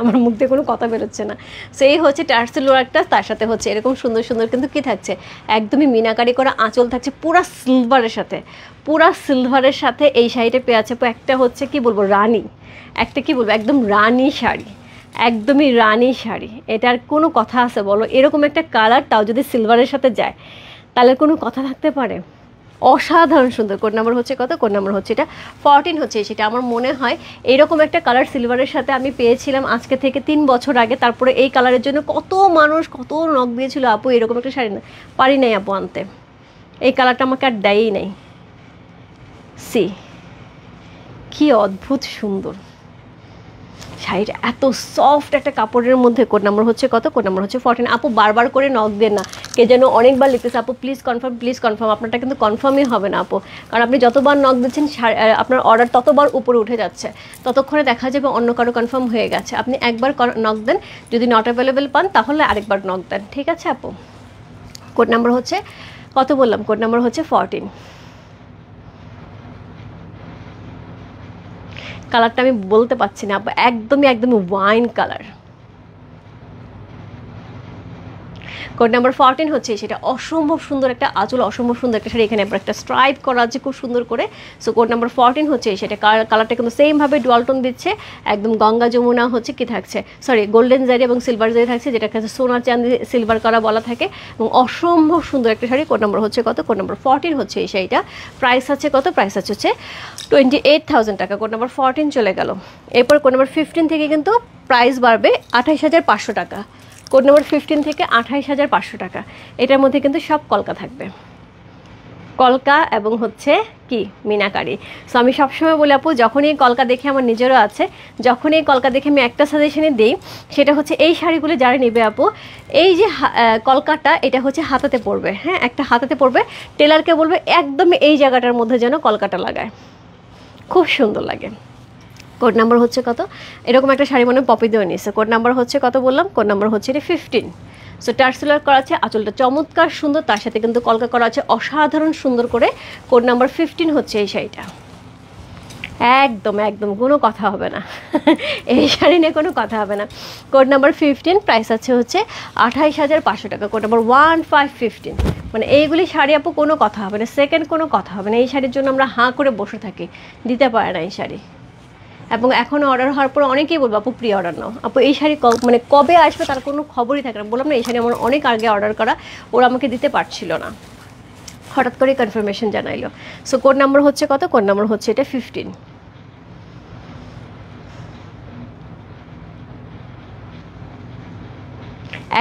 আমার মুখ দিয়ে কোনো কথা বেরোচ্ছে না। সেই হচ্ছে টার্সেল ওয়ার্কটা, তার সাথে হচ্ছে এরকম সুন্দর সুন্দর কিন্তু কি থাকছে, একদমই মিনাকারি করা আঁচল থাকছে পুরা সিলভারের সাথে, পুরা সিলভারের সাথে এই শাড়িটা পেয়ে আছে। একটা হচ্ছে কি বলবো রানী, একটা কি বলবো একদম রানী শাড়ি, একদমই রানী শাড়ি। এটার কোনো কথা আছে বলো? এরকম একটা কালার, তাও যদি সিলভারের সাথে যায় তাহলে কোনো কথা থাকতে পারে? অসাধারণ সুন্দর। কোড নাম্বার হচ্ছে কত? কোড নাম্বার হচ্ছে এটা 14 হচ্ছে সেটা। আমার মনে হয় এরকম একটা কালার সিলভারের সাথে আমি পেয়েছিলাম আজকে থেকে 3 বছর আগে। তারপরে এই কালারের জন্য কত মানুষ কত নখ দিয়েছিল, আপু এরকম একটা শাড়ি না, পারি নাই আপু আনতে, এই কালারটা আমাকে আর দেয়ই নাই। সি কি অদ্ভুত সুন্দর শাড়িটা, এত সফট একটা কাপড়ের মধ্যে। কোড নাম্বার হচ্ছে কত? কোড নাম্বার হচ্ছে 14। আপু বারবার করে নক দেন না, কে যেন অনেকবার লিখতেছে আপু প্লিজ কনফার্ম, প্লিজ কনফার্ম। আপনারটা কিন্তু কনফার্মই হবে না আপু, কারণ আপনি যতবার নক দিচ্ছেন আপনার অর্ডার ততবার উপরে উঠে যাচ্ছে, ততক্ষণে দেখা যাবে অন্য কারো কনফার্ম হয়ে গেছে। আপনি একবার নক দেন, যদি নট অ্যাভেলেবেল পান তাহলে আরেকবার নক দেন, ঠিক আছে আপু? কোড নাম্বার হচ্ছে কত বললাম? কোড নাম্বার হচ্ছে 14। কালারটা আমি বলতে পারছি না, একদমই একদমই ওয়াইন কালার। কোড নাম্বার 14 হচ্ছে সেটা, অসম্ভব সুন্দর একটা আঁচল, অসম্ভব সুন্দর একটা শাড়ি, এখানে আবার একটা স্ট্রাইপ করা আছে খুব সুন্দর করে। সো কোড নাম্বার 14 হচ্ছে সেটা। কালারটা কিন্তু সেমভাবে ডুয়াল টোন দিচ্ছে, একদম গঙ্গা যমুনা হচ্ছে কি থাকছে, সরি গোল্ডেন জারি এবং সিলভার জারি থাকছে, যেটা কাছে সোনা চাঁদি সিলভার করা বলা থাকে, এবং অসম্ভব সুন্দর একটা শাড়ি। কোড নাম্বার হচ্ছে কত? কোড নাম্বার 14 হচ্ছে এই শাড়িটা। প্রাইস আছে কত? প্রাইস হচ্ছে 28,000 টাকা। কোড নাম্বার 14 চলে গেল। এরপর কোড নাম্বার 15 থেকে কিন্তু প্রাইস বাড়বে 28,500 টাকা। কোড নাম্বার 15 থেকে 28,500 টাকা। এটার মধ্যে কিন্তু সব কলকা থাকবে, কলকা এবং হচ্ছে কি মিনাকারি। সো আমি সবসময় বলি আপু, যখনই কলকা দেখে, আমার নিজেরও আছে, যখনই কলকা দেখে আমি একটা সাজেশনে দিই, সেটা হচ্ছে এই শাড়িগুলো যারা নেবে আপু, এই যে কলকাটা এটা হচ্ছে হাতাতে পড়বে, হ্যাঁ একটা হাতাতে পড়বে, টেলারকে বলবে একদম এই জায়গাটার মধ্যে যেন কলকাটা লাগায়, খুব সুন্দর লাগে। কোড নাম্বার হচ্ছে কত? এরকম একটা শাড়ি মনে পপি দিয়ে নিচ্ছে। কোড নাম্বার হচ্ছে কত বললাম? কোড নাম্বার হচ্ছে এটা 15। সো টার্সেলার করা আছে, আঁচলটা চমৎকার সুন্দর, তার সাথে কিন্তু কলকা করা আছে অসাধারণ সুন্দর করে। কোড নাম্বার 15 হচ্ছে এই শাড়িটা। একদম একদম কোনো কথা হবে না, এই শাড়ি নিয়ে কোনো কথা হবে না। কোড নাম্বার 15, প্রাইস আছে হচ্ছে 28,500 টাকা। কোড নাম্বার 1515, মানে এইগুলি শাড়ি আপু কোনো কথা হবে না, সেকেন্ড কোনো কথা হবে না। এই শাড়ির জন্য আমরা হাঁ করে বসে থাকি, দিতে পারে না এই শাড়ি। এবং এখন অর্ডার হওয়ার পর অনেকেই বলবো আপু প্রি অর্ডার নাও, আপু এই শাড়ি মানে কবে আসবে তার কোনো খবরই থাকে না। বললাম না, এই শাড়ি আমার অনেক আগে অর্ডার করা, ওরা আমাকে দিতে পারছিল না, হঠাৎ করে কনফার্মেশন জানাইলো। সো কোড নাম্বার হচ্ছে কত? কোড নাম্বার হচ্ছে এটা 15।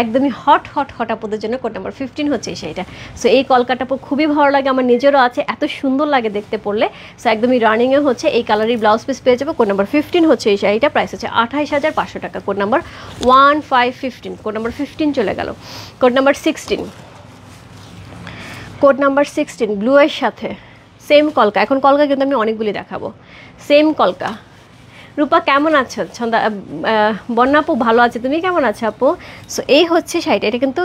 একদমই হট হট হট আপুদের জন্য কোড নাম্বার 15 হচ্ছে সেইটা। সো এই কলকাটা খুবই ভালো লাগে, আমার নিজেরও আছে, এত সুন্দর লাগে দেখতে পড়লে। সো একদমই রানিংয়ে হচ্ছে এই কালারের ব্লাউজ পিস পেয়ে যাবো। কোড নাম্বার 15 হচ্ছে এই শাড়িটা, প্রাইস হচ্ছে 28,500 টাকা। Code number 1515। কোড নাম্বার 15 চলে গেল। Code number 16, code number 16 blue এর সাথে সেম কলকা। এখন কলকা কিন্তু আমি অনেকগুলি দেখাবো, সেম কলকা রূপা কেমন আছো? ছন্দা বন্যা আপু ভালো আছে, তুমি কেমন আছো আপু? সো এই হচ্ছে শাড়িটা, এটা কিন্তু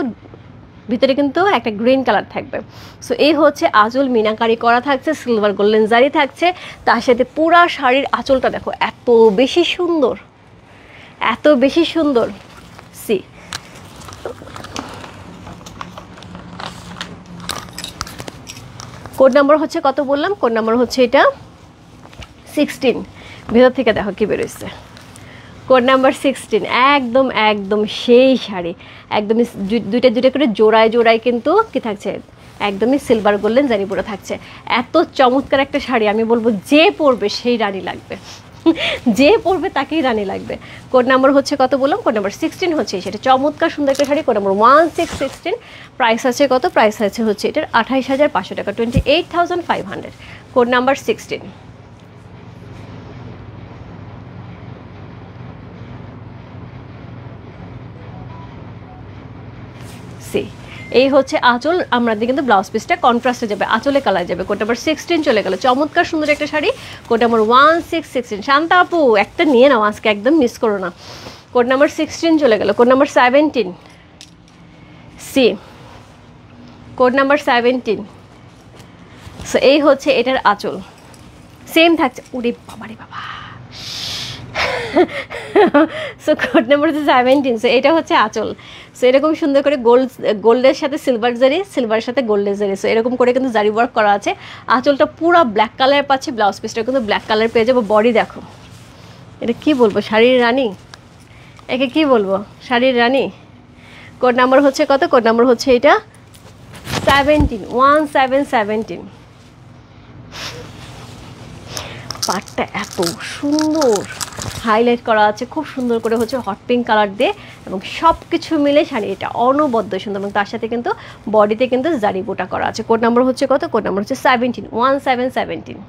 ভিতরে কিন্তু একটা গ্রিন কালার থাকবে। সো এই হচ্ছে আঁচল মিনাকারি করা থাকছে, সিলভার গোল্ডেন জারি থাকছে, তার সাথে পুরা শাড়ির আঁচলটা দেখো এত বেশি সুন্দর, এত বেশি সুন্দর। সি কোড নাম্বার হচ্ছে কত বললাম? কোড নাম্বার হচ্ছে এটা 16। ভেতর থেকে দেখো কি বেরোচ্ছে, কোড নাম্বার 16। একদম একদম সেই শাড়ি, একদমই দুইটা দুইটা করে জোড়ায় জোড়ায় কিন্তু কি থাকছে, একদমই সিলভার গোল্ডেন জারি পুরো থাকছে। এত চমৎকার একটা শাড়ি, আমি বলবো যে পরবে সেই রানী লাগবে, যে পরবে তাকেই রানী লাগবে। কোড নাম্বার হচ্ছে কত বললাম? কোড নাম্বার 16 হচ্ছে সেটা, চমৎকার সুন্দর একটা শাড়ি। Code number 1616। প্রাইস আছে কত? প্রাইস আছে হচ্ছে এটার 28,500 টাকা, 28,500। Code number 16। সি এই হচ্ছে আঁচল, আমরা দিয়ে কিন্তু ব্লাউজ পিসটা কন্ট্রাস্টে যাবে, আঁচলে কালার যাবে। কোড নাম্বার 16 চলে গেল, চমৎকার সুন্দর একটা শাড়ি। Code number 1616। শান্তা আপু একটা নিয়ে নাও আজকে, একদম মিস করো না। কোড নাম্বার 16 চলে গেল। Code number 17। C code number 17। So এই হচ্ছে এটার আঁচল, সেম থাকছে। ওরে বাবারে বাবা। সো কোড নাম্বার হচ্ছে 17। সো এটা হচ্ছে আঁচল। সো এরকম সুন্দর করে গোল্ডের সাথে সিলভার জারি, সিলভারের সাথে গোল্ডের জারি, সো এরকম করে কিন্তু জারি ওয়ার্ক করা আছে। আঁচলটা পুরো ব্ল্যাক কালার পাচ্ছে, ব্লাউজ পিসটা কিন্তু ব্ল্যাক কালার পেয়ে যাবো। বডি দেখো, এটা কি বলবো, শাড়ির রানী, একে কি বলবো, শাড়ির রানী। কোড নাম্বার হচ্ছে কত? কোড নাম্বার হচ্ছে এটা 17, 1717। পাটটা এত সুন্দর হাইলাইট করা আছে, খুব সুন্দর করে হচ্ছে হট পিঙ্ক কালার দিয়ে, এবং সব কিছু মিলে শাড়ি এটা অনবদ্য সুন্দর, এবং তার সাথে কিন্তু বডিতে কিন্তু জারি বোটা করা আছে। কোড নাম্বার হচ্ছে কত? কোড নাম্বার হচ্ছে 17, 1717।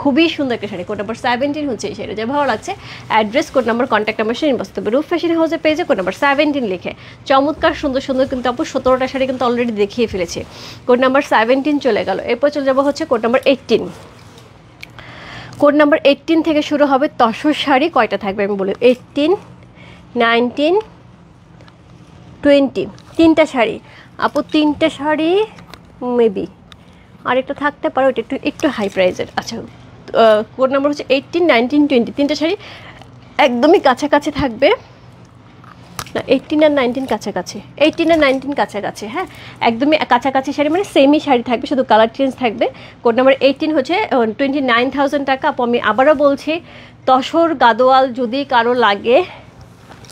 খুবই সুন্দর একটা শাড়ি। কোড নাম্বার 17 হচ্ছে এই শাড়িটা, যা ভালো লাগছে। Address, code number, contact number সে ইনবক্স করবে। রূপ ফ্যাশন হাউসের পেজে কোড নাম্বার 17 লিখে চমৎকার সুন্দর সুন্দর কিন্তু আপু 17টা শাড়ি কিন্তু অলরেডি দেখিয়ে ফেলেছি। কোড নাম্বার 17 চলে গেল। এরপর চলে যাবো হচ্ছে কোড নাম্বার 18। কোড নাম্বার 18 থেকে শুরু হবে তসর শাড়ি। কয়টা থাকবে আমি বলি, 18, 19, 20, তিনটা শাড়ি আপু, তিনটা শাড়ি মেবি আরেকটা থাকতে পারে, ওইটা একটু একটু হাই প্রাইজের। আচ্ছা, কোড নাম্বার হচ্ছে 18, 19, 20, তিনটা শাড়ি একদমই কাছাকাছি থাকবে না, 18 আর 19 কাছাকাছি, 18 আর 19 কাছাকাছি, হ্যাঁ একদমই কাছাকাছি শাড়ি, মানে সেমই শাড়ি থাকবে, শুধু কালার চেঞ্জ থাকবে। কোড নাম্বার 18 হচ্ছে 29,000 টাকা। আপু আমি আবারও বলছি, তসর গাদোয়াল যদি কারো লাগে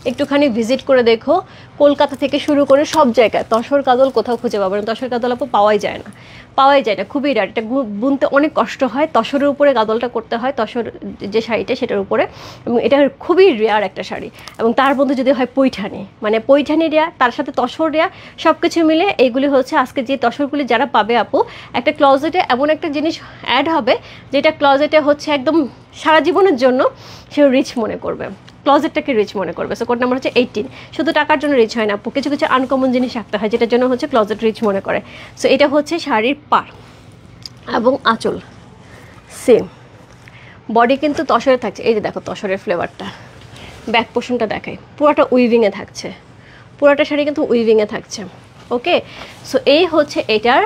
একটুখানি ভিজিট করে দেখো, কলকাতা থেকে শুরু করে সব জায়গায় তসর কাদল কোথাও খুঁজে পাবে না। তসর কাদল আপু পাওয়াই যায় না, পাওয়াই যায় না, খুবই রেয়ার। এটা বুনতে অনেক কষ্ট হয়, তসরের উপরে গাদলটা করতে হয়, তসর যে শাড়িটা সেটার উপরে, এবং এটা খুবই রেয়ার একটা শাড়ি। এবং তার মধ্যে যদি হয় পৈঠানি, মানে পৈঠানি রেয়ার, তার সাথে তসর রেয়ার, সব কিছু মিলে এইগুলি হচ্ছে আজকে যে তসরগুলি যারা পাবে আপু, একটা ক্লজেটে এমন একটা জিনিস অ্যাড হবে যেটা ক্লজেটে হচ্ছে একদম সারা জীবনের জন্য সে রিচ মনে করবে, ক্লজেটটাকে রিচ মনে করবে। সো কোড নাম্বার হচ্ছে 18। শুধু টাকার জন্য রিচ হয় না, কিছু কিছু আনকমন জিনিস রাখতে হয় যেটার জন্য হচ্ছে ক্লজেট রিচ মনে করে। সো এটা হচ্ছে শাড়ির পাড় এবং আঁচল সেম, বডি কিন্তু তসরে থাকছে। এই যে দেখো তসরের ফ্লেভারটা, ব্যাক পোর্শনটা দেখায়, পুরোটা উইভিংয়ে থাকছে, পুরোটা শাড়ি কিন্তু উইভিংয়ে থাকছে। ওকে, সো এই হচ্ছে এটার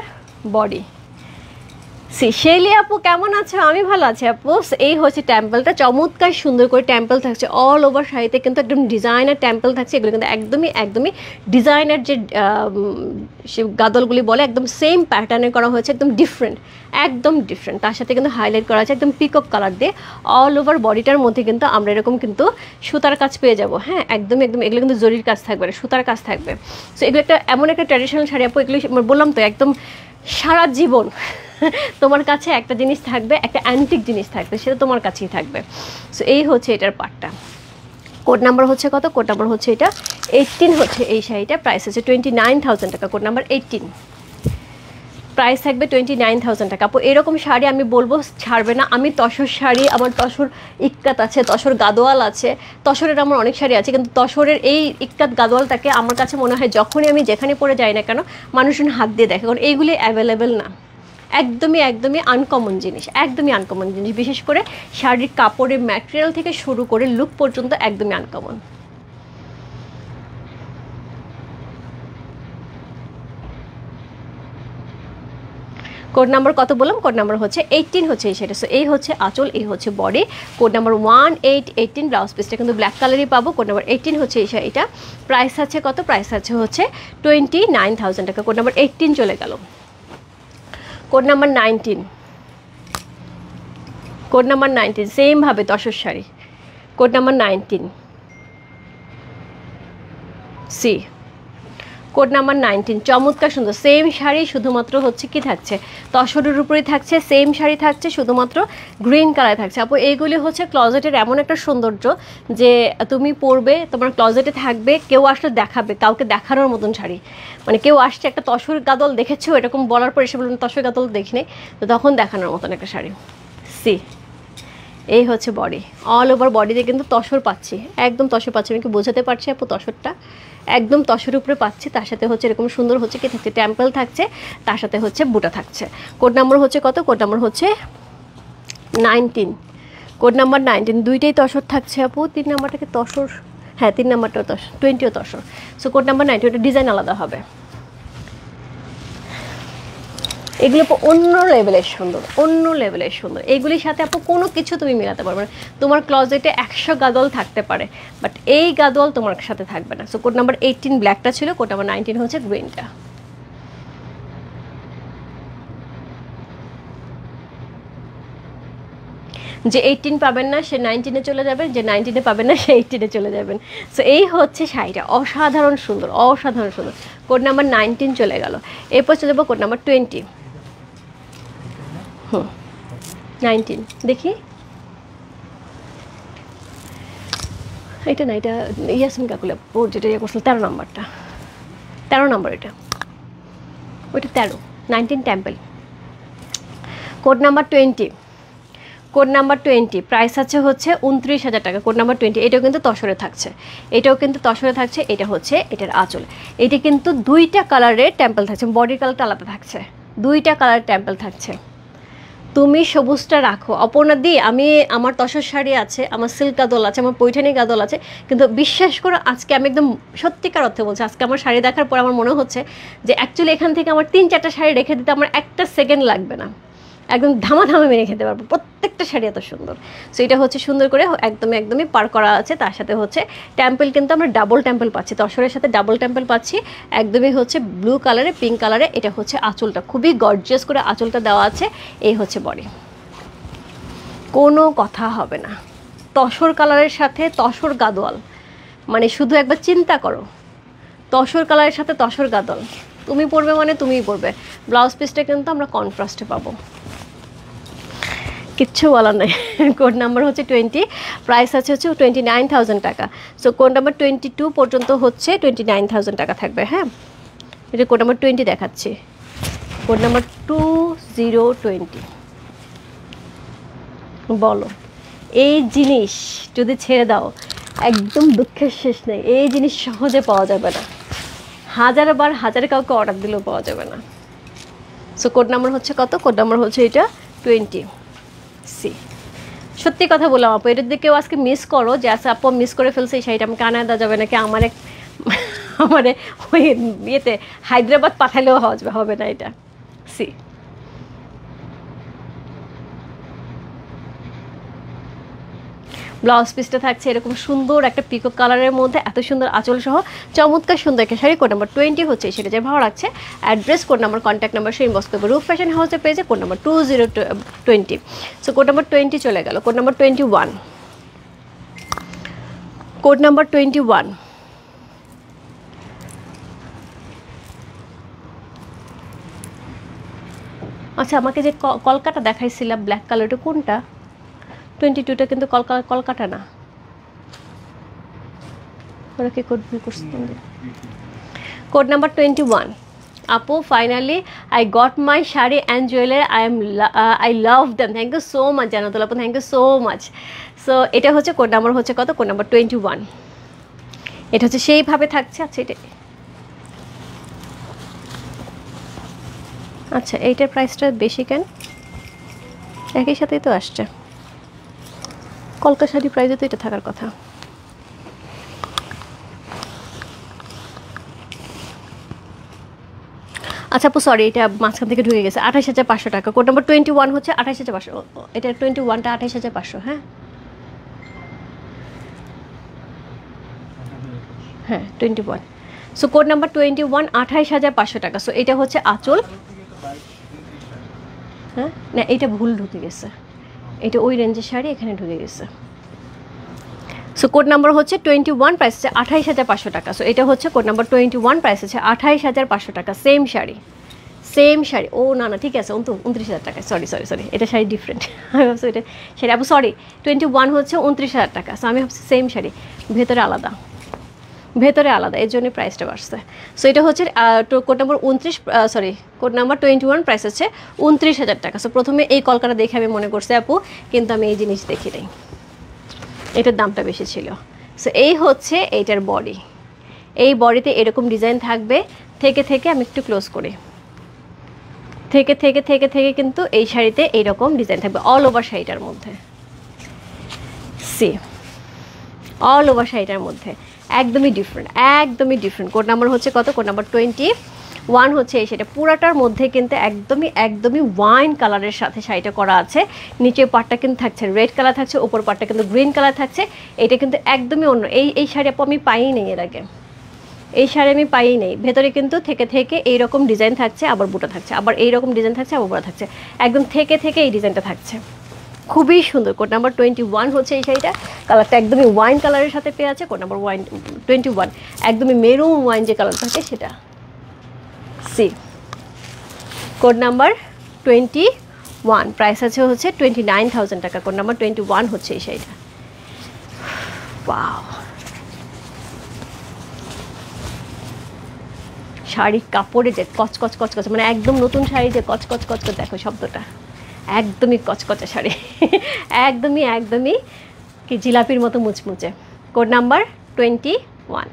বডি। শেলি আপু কেমন আছো? আমি ভালো আছি আপু। এই হচ্ছে টেম্পলটা, চমৎকার সুন্দর করে টেম্পল থাকছে অল ওভার শাড়িতে, কিন্তু একদম ডিজাইনার টেম্পল থাকছে। এগুলো কিন্তু একদমই একদমই ডিজাইনার যে গাদলগুলি বলে, একদম সেম প্যাটার্নে করা হয়েছে, একদম ডিফারেন্ট, একদম ডিফারেন্ট। তার সাথে কিন্তু হাইলাইট করা আছে একদম পিকক কালার দিয়ে। অল ওভার বডিটার মধ্যে কিন্তু আমরা এরকম কিন্তু সুতার কাজ পেয়ে যাবো, হ্যাঁ একদম একদম। এগুলো কিন্তু জরির কাজ থাকবে না, সুতার কাজ থাকবে। সো এগুলো একটা এমন একটা ট্র্যাডিশনাল শাড়ি আপু, এগুলো বললাম তো একদম সারা জীবন তোমার কাছে একটা জিনিস থাকবে, একটা অ্যান্টিক জিনিস থাকবে, সেটা তোমার কাছেই থাকবে। সো এই হচ্ছে এটার পার্টটা। কোড নাম্বার হচ্ছে কত? কোড নাম্বার হচ্ছে এটা 18 হচ্ছে এই শাড়িটা। প্রাইস হচ্ছে 29,000 টাকা। কোড নাম্বার 18, প্রাইস থাকবে 29,000 টাকা। আপু এরকম শাড়ি আমি বলবো ছাড়বে না। আমি তসর শাড়ি, আমার তসর ইক্কাত আছে, তসর গাদোয়াল আছে, তসরের আমার অনেক শাড়ি আছে, কিন্তু তসরের এই ইক্কাত গাদোয়ালটাকে আমার কাছে মনে হয় যখনই আমি যেখানে পরে যাই না কেন মানুষজন হাত দিয়ে দেখে, কারণ এইগুলি অ্যাভেলেবেল না, একদমই একদমই আনকমন জিনিস, একদমই আনকমন জিনিস, বিশেষ করে শাড়ির কাপড়ের ম্যাটেরিয়াল থেকে শুরু করে লুক পর্যন্ত একদমই আনকমন। কোড নাম্বার কত বললাম? কোড নাম্বার হচ্ছে 18 হচ্ছে সেটা। সো এই হচ্ছে আঁচল, এই হচ্ছে বডি। কোড নাম্বার 1818, ব্লাউজ পিসটা কিন্তু ব্ল্যাক কালারই পাবো। কোড নাম্বার 18 হচ্ছে এই শাড়িটা। প্রাইস আছে কত? প্রাইস আছে হচ্ছে 29,000 টাকা। কোড নাম্বার 18 চলে গেল। কোড নাম্বার 19, কোড নাম্বার 19 সেমভাবে tussar sari. Code number 19 C. Code number 19 চমৎকার সুন্দর সেম শাড়ি, শুধুমাত্র হচ্ছে কি থাকছে, তসরের উপরেই থাকছে, সেম শাড়ি থাকছে, শুধুমাত্র গ্রিন কালার থাকছে। আপু এইগুলি হচ্ছে ক্লজেটের এমন একটা সৌন্দর্য যে তুমি পরবে, তোমার ক্লজেটে থাকবে, কেউ আসলে দেখাবে, কাউকে দেখানোর মতন শাড়ি। মানে কেউ আসছে একটা তসর গাদল দেখেছো, এরকম বলার পর এসে বলবেন তসর গাদল দেখিনি, তো তখন দেখানোর মতন একটা শাড়ি। সি, এই হচ্ছে বডি, অল ওভার বডিতে কিন্তু তসর পাচ্ছি, একদম তসর পাচ্ছি। আমি কি বোঝাতে পারছি আপু? তসরটা একদম তসরের উপরে পাচ্ছি, তার সাথে হচ্ছে এরকম সুন্দর হচ্ছে কি থাকছে, টেম্পল থাকছে, তার সাথে হচ্ছে বুটা থাকছে। কোড নাম্বার হচ্ছে কত? কোড নাম্বার হচ্ছে 19। কোড নাম্বার 19 দুইটাই তসর থাকছে আপু। 3 নাম্বারটাকে তসর, হ্যাঁ 3 নাম্বারটাও তসর, 20ও তসর। সো কোড নাম্বার 19, ওটা ডিজাইন আলাদা হবে। এগুলো অন্য লেভেলের সুন্দর, অন্য লেভেলের সুন্দর। এইগুলির সাথে আপু কোনো কিছু তুমি মেলাতে পারবে না। তোমার ক্লজেটে 100 গাদল থাকতে পারে, বাট এই গাদল তোমার সাথে থাকবে না। সো কোড নাম্বার 18 ব্ল্যাকটা ছিল, কোড নাম্বার 19 হচ্ছে গ্রিনটা। যে 18 পাবেন না সে 19-এ চলে যাবেন, যে 19-এ পাবেন না সে 18-এ চলে যাবেন। সো এই হচ্ছে শাড়িটা, অসাধারণ সুন্দর, অসাধারণ সুন্দর। কোড নাম্বার 19 চলে গেল। এরপর চলে যাবো কোড নাম্বার 20। 19 দেখি, এটা না, এটা ইয়াসমিন কাকুলা ও যেটা ইয়ে করছিল 13 নাম্বারটা, 13 নাম্বার এটা, ওইটা 13, 19 temple. Code number 20, code number 20 price আছে হচ্ছে 29,000 টাকা। কোড নাম্বার 20, এটাও কিন্তু তসরে থাকছে, এটাও কিন্তু তসরে থাকছে। এটা হচ্ছে এটার আঁচল, এটা কিন্তু 2টা কালারের টেম্পল থাকছে, বডির কালারটা আলাদা থাকছে, 2টা কালারের টেম্পল থাকছে। তুমি সবুজটা রাখো অপর্ণা দি, আমি আমার তসর শাড়ি আছে, আমার সিল্ক গাদল আছে, আমার পৈঠানি গাদল আছে, কিন্তু বিশ্বাস করো আজকে আমি একদম সত্যিকার অর্থে বলছি, আজকে আমার শাড়ি দেখার পর আমার মনে হচ্ছে যে অ্যাকচুয়ালি এখান থেকে আমার 3-4টা শাড়ি রেখে দিতে আমার একটা সেকেন্ড লাগবে না, একদম ধামাধামে মেরে খেতে পারবো, প্রত্যেকটা শাড়ি এত সুন্দর। সো এটা হচ্ছে সুন্দর করে একদমই একদমই পার করা আছে। তার সাথে হচ্ছে টেম্পল কিন্তু আমরা ডাবল টেম্পল পাচ্ছি, তসরের সাথে ডাবল টেম্পল পাচ্ছি, একদমই হচ্ছে ব্লু কালারে, পিঙ্ক কালারে। এটা হচ্ছে আঁচলটা, খুবই গর্জিয়াস করে আঁচলটা দেওয়া আছে। এই হচ্ছে বডি, কোনো কথা হবে না। তসর কালারের সাথে তসর গাদোয়াল, মানে শুধু একবার চিন্তা করো, তসর কালারের সাথে তসর গাদল তুমি পরবে মানে তুমিই পরবে। ব্লাউজ পিসটা কিন্তু আমরা কন্ট্রাস্টে পাবো, কিচ্ছু বলার নাই। কোড নাম্বার হচ্ছে 20, প্রাইস আছে হচ্ছে 29,000 টাকা। সো কোড নাম্বার 22 পর্যন্ত হচ্ছে 29,000 টাকা থাকবে। হ্যাঁ, এটা কোড নাম্বার 20 দেখাচ্ছি, কোড নাম্বার 2020। বলো, এই জিনিস যদি ছেড়ে দাও একদম দুঃখের শেষ নেই, এই জিনিস সহজে পাওয়া যাবে না, হাজারবার হাজারে কাউকে অর্ডার দিলেও পাওয়া যাবে না। সো কোড নাম্বার হচ্ছে কত? কোড নাম্বার হচ্ছে এটা 20 সি। সত্যি কথা বললাম আপু, এটা যদি কেউ আজকে মিস করো যে আচ্ছা আপু মিস করে ফেলছে এই শাড়িটা, আমাকে আনা দেওয়া যাবে নাকি, আমারে ওই ইয়েতে হায়দ্রাবাদ পাঠালেও হবে না এটা। সি, ব্লাউজ পিসটা থাকছে এরকম সুন্দর একটা পিকক কালারের মধ্যে, এত সুন্দর আঁচল সহ চমৎকার সুন্দর একটা শাড়ি। কোড নাম্বার 20 হচ্ছে সেটা যে ভালো লাগছে। Address, code number, contact number সে ইনবক্স করবে। রূপ ফ্যাশন হাউসের পেজে code number 2020। So code number 20 চলে গেল। Code number 21, code number 21। আচ্ছা, আমাকে যে কলকাতা দেখাইছিলাম ব্ল্যাক কালারটা কোনটা? 22টা কিন্তু কলকাতা না, ওরা কি কোড ভুল করছে? কোড নাম্বার 21 আপু, finally I got my sari and jewellery, I love them, thank you so much Jannatul আপু, thank you so much. So এটা হচ্ছে কোড নাম্বার হচ্ছে কত? Code number 21। এটা হচ্ছে সেইভাবে থাকছে। আচ্ছা, এটা আচ্ছা এইটার প্রাইসটা বেশি কেন? একই সাথেই তো আসছে, কলকা শাড়ি প্রাইসে তো এটা থাকার কথা। আচ্ছা আপু সরি, এটা মাঝখান থেকে ঢুকে গেছে। 28,500 টাকা। কোড নাম্বার 21 হচ্ছে 28,500। এটা 21টা 28,500। হ্যাঁ হ্যাঁ 21। সো কোড নাম্বার 21 28,500 টাকা। সো এটা হচ্ছে আঁচল। হ্যাঁ না এটা ভুল ঢুকে গেছে, এটা ওই রেঞ্জের শাড়ি এখানে ঢুকে গেছে। সো কোড নাম্বার হচ্ছে 21, প্রাইস হচ্ছে 28,500 টাকা। সো এটা হচ্ছে কোড নাম্বার 21, প্রাইস হচ্ছে 28,500 টাকা। Same sari, same sari. ও না না ঠিক আছে, 29,000 টাকা। সরি সরি সরি, এটা শাড়ি ডিফারেন্ট। আমি ভাবছি এটা শাড়ি আপু সরি, 21 হচ্ছে 29,000 টাকা। সো আমি ভাবছি সেম শাড়ি, ভেতরে আলাদা, ভেতরে আলাদা, এর জন্য প্রাইসটা বাড়ছে। সো এটা হচ্ছে code number 29, sorry code number 21, price হচ্ছে 29,000 টাকা। সো প্রথমে এই কলকাটা দেখে আমি মনে করছি আপু, কিন্তু আমি এই জিনিস দেখি নাই, এটার দামটা বেশি ছিল। সো এই হচ্ছে এইটার বডি, এই বডিতে এরকম ডিজাইন থাকবে। থেকে থেকে আমি একটু ক্লোজ করি, থেকে থেকে থেকে থেকে কিন্তু এই শাড়িতে এইরকম ডিজাইন থাকবে অল ওভার শাড়িটার মধ্যে। সি অল ওভার শাড়িটার মধ্যে একদমই ডিফারেন্ট, একদমই ডিফারেন্ট। কোড নাম্বার হচ্ছে কত? কোড নাম্বার 21 হচ্ছে এই শাড়িটা। পুরাটার মধ্যে কিন্তু একদমই একদমই ওয়াইন কালারের সাথে শাড়িটা করা আছে। নিচের পাটটা কিন্তু থাকছে রেড কালার থাকছে, ওপর পাটটা কিন্তু গ্রিন কালার থাকছে। এটা কিন্তু একদমই অন্য। এই শাড়ি আপু আমি পাইই নেই এর আগে, এই শাড়ি আমি পাইই নেই। ভেতরে কিন্তু থেকে থেকে এইরকম ডিজাইন থাকছে, আবার বুটা থাকছে, আবার এইরকম ডিজাইন থাকছে, আবার বুটা থাকছে, একদম থেকে থেকে এই ডিজাইনটা থাকছে। খুবই সুন্দর। কোড নাম্বার 21 হচ্ছে এই শাড়িটা। কালারটা একদমই ওয়াইন কালারের সাথে পেয়ে আছে। কোড নাম্বার 21 একদমই মেরুন ওয়াইন যে কালার থাকে সেটা। সি কোড নাম্বার 21, প্রাইস আছে হচ্ছে 29,000 টাকা। কোড নাম্বার 21 হচ্ছে এই শাড়িটা। ওয়াও, শাড়ি কাপড়ে যে কচকচ কচকচ, মানে একদম নতুন শাড়ি যে কচকচ কচকচ, দেখো শব্দটা, একদমই কচকচে শাড়ি। একদমই একদমই কি জিলাপির মতো মুচমুচে। Code number 21।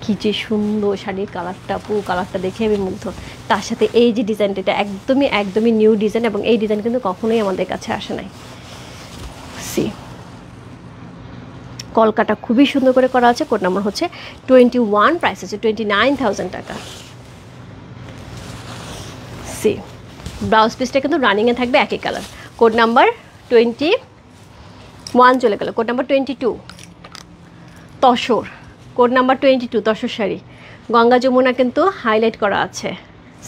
কি যে সুন্দর শাড়ির কালারটা, কালারটা দেখে আমি মুগ্ধ। তার সাথে এই যে ডিজাইনটা, এটা একদমই একদমই নিউ ডিজাইন, এবং এই ডিজাইন কিন্তু কখনোই আমাদের কাছে আসে নাই। সি কলকাটা খুবই সুন্দর করে করা আছে। কোড নাম্বার হচ্ছে 21, প্রাইস হচ্ছে 29,000 টাকা। সি ব্লাউজ পিসটা কিন্তু রানিংয়ে থাকবে একই কালার। কোড নাম্বার 21 চলে গেল। Code number 22 tussar. Code number 22 tussar sari, Ganga Yamuna কিন্তু হাইলাইট করা আছে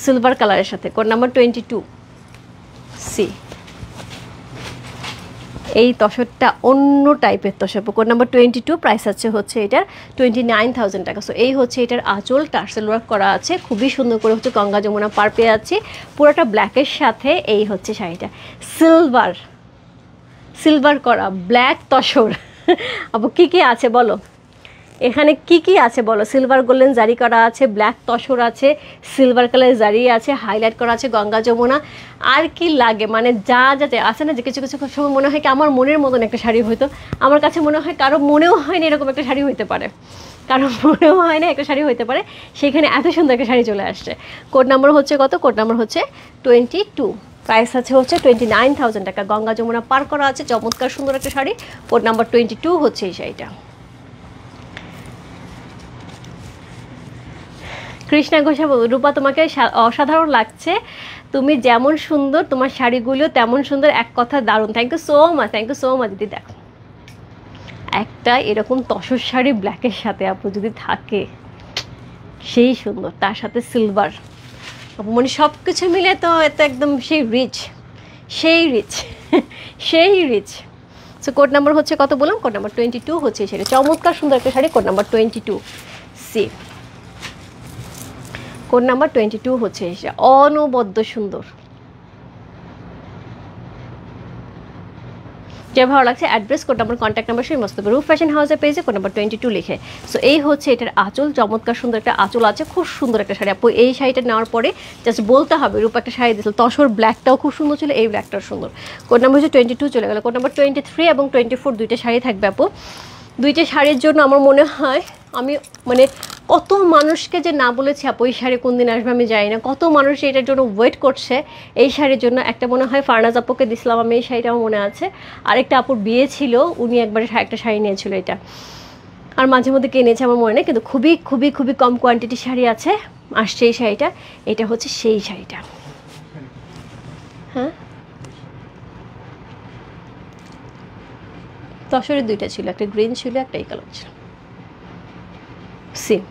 সিলভার কালারের সাথে। Code number 22। সি এই তসরটা অন্য টাইপের তসর। কোড নাম্বার 22, প্রাইস আছে হচ্ছে এটার 29,000 টাকা। সো এই হচ্ছে এটার আঁচল, টার্সেল ওয়ার্ক করা আছে, খুবই সুন্দর করে হচ্ছে গঙ্গা যমুনা পার পেয়ে আছে পুরোটা ব্ল্যাকের সাথে। এই হচ্ছে শাড়িটা সিলভার, সিলভার করা ব্ল্যাক তসর। আপু কী কী আছে বলো, এখানে কি কি আছে বলো? সিলভার গোল্ডেন জারি করা আছে, ব্ল্যাক তসর আছে, সিলভার কালার জারি আছে, হাইলাইট করা আছে গঙ্গা যমুনা। আর কি লাগে, মানে যা যা আছে না, যে কিছু কিছু সময় মনে হয় কি আমার মনের মতন একটা শাড়ি হইতো। আমার কাছে মনে হয় কারো মনেও হয় না এরকম একটা শাড়ি হইতে পারে, কারো মনেও হয় না একটা শাড়ি হইতে পারে, সেখানে এত সুন্দর একটা শাড়ি চলে আসছে। কোড নাম্বার হচ্ছে কত? কোড নাম্বার হচ্ছে 22, প্রাইস আছে হচ্ছে 29,000 টাকা। গঙ্গা যমুনা পার করা আছে, চমৎকার সুন্দর একটা শাড়ি। কোড নাম্বার 22 হচ্ছে এই শাড়িটা। কৃষ্ণা ঘোষা বলুন, রূপা তোমাকে অসাধারণ লাগছে, তুমি যেমন সুন্দর তোমার শাড়িগুলো তেমন সুন্দর, এক কথা দারুণ। Thank you so much, thank you so much দিদি। দেখো একটা এরকম তসর শাড়ি ব্ল্যাকের সাথে আপু যদি থাকে, সেই সুন্দর, তার সাথে সিলভার আপু, মানে সব কিছু মিলে তো এত একদম সেই রিচ, সেই রিচ, সেই রিচ। সো কোড নাম্বার হচ্ছে কত বললাম? কোড নাম্বার 22 হচ্ছে এই শাড়ি। চমৎকার সুন্দর একটা sari. Code number 22। C code number 22 হচ্ছে এসে অনবদ্য সুন্দর। যে ভালো লাগছে address, code number, contact number সেই মস্ত রূপ ফ্যাশন হাউসের পেজে কোড নাম্বার 22 লিখে। সো এই হচ্ছে এটার আঁচল, চমৎকার সুন্দর একটা আঁচল আছে, খুব সুন্দর একটা শাড়ি আপু। এই শাড়িটা নেওয়ার পরে জাস্ট বলতে হবে রূপ একটা শাড়ি দিয়েছিল, তসর ব্ল্যাকটাও খুব সুন্দর ছিল, এই ব্ল্যাকটাও সুন্দর। কোড নাম্বার হচ্ছে 22 চলে গেল। কোড নাম্বার 23 এবং 24 দুইটা শাড়ি থাকবে আপু। দুইটা শাড়ির জন্য আমার মনে হয় আমি মানে কত মানুষকে যে না বলেছি আপু এই শাড়ি কোন দিন আসবে আমি জানি না, কত মানুষ এটার জন্য ওয়েট করছে এই শাড়ির জন্য। একটা মনে হয় ফারনাজ আপুকে দিছিলাম আমি এই শাড়িটাও মনে আছে, আরেকটা আপুর বিয়ে ছিল উনি একবারে একটা শাড়ি নিয়েছিল এটা, আর মাঝে মধ্যে কিনেছে আমার মনে নেই, কিন্তু খুবই খুবই খুবই কম কোয়ান্টিটি শাড়ি আছে আসছে এই শাড়িটা। এটা হচ্ছে সেই শাড়িটা। হ্যাঁ তসরের দুইটা ছিল, একটা গ্রিন ছিল একটা এই কালার ছিল। সেম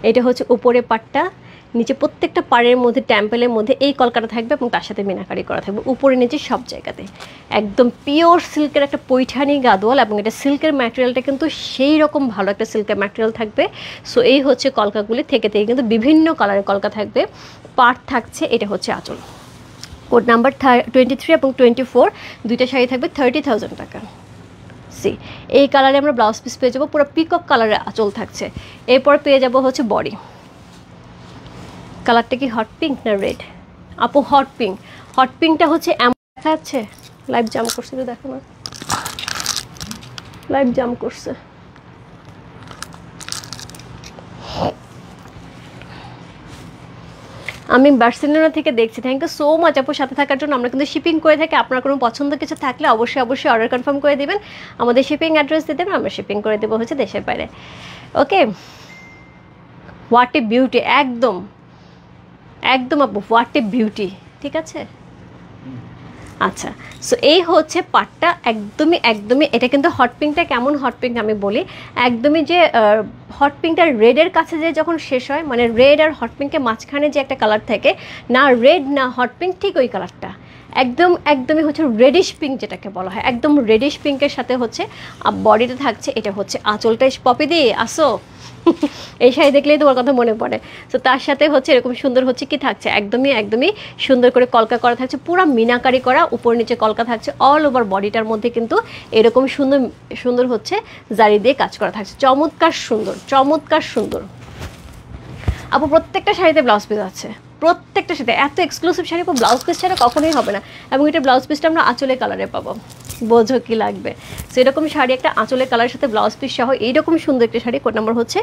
এটা হচ্ছে উপরে পাটটা, নিচে প্রত্যেকটা পাড়ের মধ্যে টেম্পেলের মধ্যে এই কলকাটা থাকবে এবং তার সাথে মিনাকারি করা থাকবে উপরে নিচে সব জায়গাতে। একদম পিওর সিল্কের একটা পৈঠানি গাদোয়াল, এবং এটা সিল্কের ম্যাটেরিয়ালটা কিন্তু সেই রকম ভালো একটা সিল্কের ম্যাটেরিয়াল থাকবে। সো এই হচ্ছে কলকাগুলি, থেকে থেকে কিন্তু বিভিন্ন কালারের কলকা থাকবে, পাট থাকছে। এটা হচ্ছে আঁচল, কোড নাম্বার 23 এবং 24 দুইটা শাড়ি থাকবে 30,000 টাকা। সি এই কালারে আমরা ব্লাউজ পিস পেয়ে যাবো, পুরো পিকক কালারের আঁচল থাকছে। এরপর পেয়ে যাবো হচ্ছে বডি। কালারটা কি হট পিঙ্ক না রেড? আপু হট পিঙ্ক। হট পিঙ্কটা হচ্ছে এমন দেখা যাচ্ছে, লাইভ জাম করছে, দেখো না লাইভ জাম করছে। আমি বার্সেলোনা থেকে দেখছি। থ্যাংক ইউ সো মাচ আপুর সাথে থাকার জন্য। আমরা কিন্তু শিপিং করে থাকি, আপনার কোনো পছন্দ কিছু থাকলে অবশ্যই অবশ্যই অর্ডার কনফার্ম করে দেবেন, আমাদের শিপিং অ্যাড্রেস দিয়ে দেবেন, আমরা শিপিং করে দেবো হচ্ছে দেশের বাইরে। ওকে, হোয়াট এ বিউটি, একদম একদম আপু হোয়াট এ বিউটি, ঠিক আছে। আচ্ছা, সো এই হচ্ছে পাটটা, একদমই একদমই এটা কিন্তু হট পিঙ্কটা কেমন হট পিঙ্ক আমি বলি, একদমই যে হট পিঙ্কটা রেডের কাছে যে যখন শেষ হয়, মানে রেড আর হট পিঙ্কের মাঝখানে যে একটা কালার থাকে, না রেড না হট পিঙ্ক, ঠিক ওই কালারটা একদম একদমই হচ্ছে রেডিশ পিঙ্ক যেটাকে বলা হয়, একদম রেডিশ পিঙ্কের সাথে হচ্ছে বডিটা থাকছে। এটা হচ্ছে আঁচলটা, পপি দিয়ে আসো এই শাড়ি দেখলেই তোমার কথা মনে পড়ে। তো তার সাথে হচ্ছে এরকম সুন্দর হচ্ছে কি থাকছে, একদমই একদমই সুন্দর করে কলকা করা থাকছে, পুরো মিনাকারি করা, উপর নিচে কলকা থাকছে, অল ওভার বডিটার মধ্যে কিন্তু এরকম সুন্দর সুন্দর হচ্ছে জারি দিয়ে কাজ করা থাকছে। চমৎকার সুন্দর, চমৎকার সুন্দর আপু। প্রত্যেকটা শাড়িতে ব্লাউজ পিস আছে, প্রত্যেকটা সাথে। এত এক্সক্লুসিভ শাড়ি ব্লাউজ পিস ছাড়া কখনোই হবে না, এবং এটা ব্লাউজ পিসটা আমরা আঁচলের কালারে পাবো, বোঝো কি লাগবে। সেরকম শাড়ি একটা আঁচলের কালারের সাথে ব্লাউজ পিস সহ এইরকম সুন্দর একটা শাড়ি, কোড নাম্বার হচ্ছে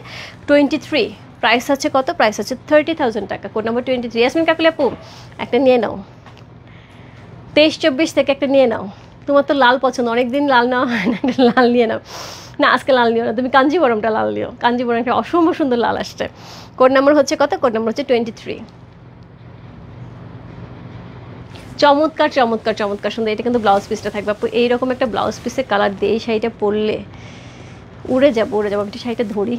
23, প্রাইস আছে কত? প্রাইস আছে 30,000 টাকা, কোড নাম্বার 23। ইয়াসমিন কাকুলি আপু একটা নিয়ে নাও, 23-24 থেকে একটা নিয়ে নাও, তোমার তো লাল পছন্দ, অনেকদিন লাল নেওয়া হয় না, একটা লাল নিয়ে নাও। না আজকে লাল নিও না, তুমি কাঞ্জিবরমটা লাল নিও, কাঞ্জিবরম একটা অসম্ভব সুন্দর লাল আসছে। কোড নাম্বার হচ্ছে কত? কোড নাম্বার হচ্ছে 23। চমৎকার চমৎকার চমৎকার সুন্দর। এটা কিন্তু ব্লাউজ পিসটা থাকবে আপু, এইরকম একটা ব্লাউজ পিসের কালার দিয়ে এই শাড়িটা পরলে উড়ে যাবো উড়ে যাবো। একটা শাড়িটা ধরি,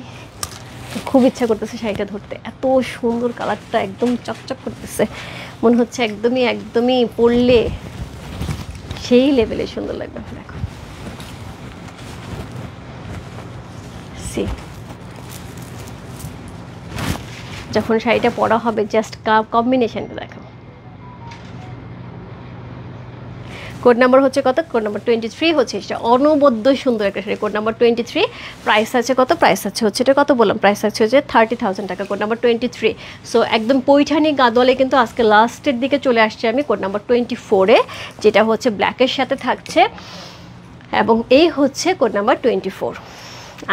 খুব ইচ্ছা করতেছে শাড়িটা ধরতে, এত সুন্দর কালারটা, একদম চকচক করতেছে, মনে হচ্ছে একদমই একদমই পরলে সেই লেভেলে সুন্দর লাগবে। দেখো সি যখন শাড়িটা পরা হবে জাস্ট কম্বিনেশনটা দেখো। কোড নাম্বার হচ্ছে কত? কোড নাম্বার 23 হচ্ছে, এটা অনবদ্য সুন্দর একটা শাড়ি, কোড নাম্বার 23। প্রাইস আছে কত? প্রাইস আছে হচ্ছে, এটা কত বললাম, প্রাইস আছে হচ্ছে 30,000 টাকা, কোড নাম্বার 23। সো একদম পৈঠানি গাদোয়ালে কিন্তু আজকে লাস্টের দিকে চলে আসছে আমি, কোড নাম্বার 24-এ, যেটা হচ্ছে ব্ল্যাকের সাথে থাকছে, এবং এই হচ্ছে কোড নাম্বার 24।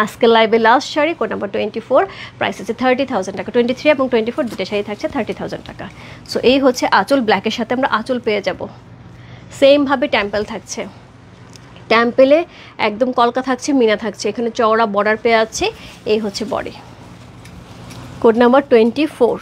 আজকে লাইভে last sari, code number 24, price আছে 30,000 টাকা। 23 এবং 24 দুটো শাড়ি থাকছে 30,000 টাকা। সো এই হচ্ছে আঁচল, ব্ল্যাকের সাথে আমরা আঁচল পেয়ে যাব। সেমভাবে টেম্পেল থাকছে, টেম্পেলে একদম কলকা থাকছে, মিনা থাকছে, এখানে চওড়া বর্ডার পেয়ে আছে। এই হচ্ছে বডি, কোড নাম্বার 24।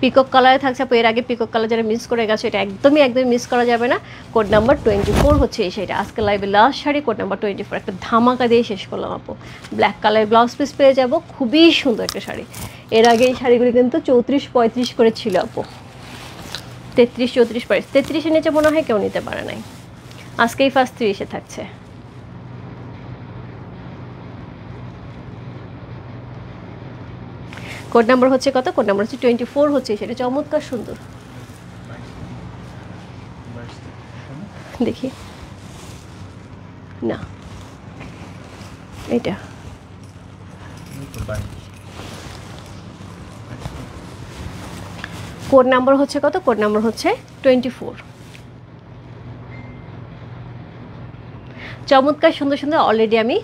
পিকক কালারে থাকছে আপু, এর আগে পিকক কালার যারা মিস করে গেছে এটা একদমই একদমই মিস করা যাবে না। কোড নাম্বার 24 হচ্ছে এই শাড়িটা, আজকে লাইভে লাস্ট শাড়ি, কোড নাম্বার 24। একটা ধামাকা দিয়ে শেষ করলাম আপু, ব্ল্যাক কালারের ব্লাউজ পিস পেয়ে যাব, খুবই সুন্দর একটা শাড়ি। এর আগে এই শাড়িগুলি কিন্তু 34-35 করে ছিল আপু, 33-34 প্রাইস, 33-এর নিচে মনে হয় কেউ নিতে পারে নাই, আজকেই ফার্স্ট 30-এ থাকছে। কোড নাম্বার হচ্ছে কত? কোড নাম্বার হচ্ছে 24 হচ্ছে, সেটা চমৎকার সুন্দর। দেখি না এটা কোড নাম্বার হচ্ছে কত? কোড নাম্বার হচ্ছে 24। চমৎকার সুন্দর সুন্দর অলরেডি আমি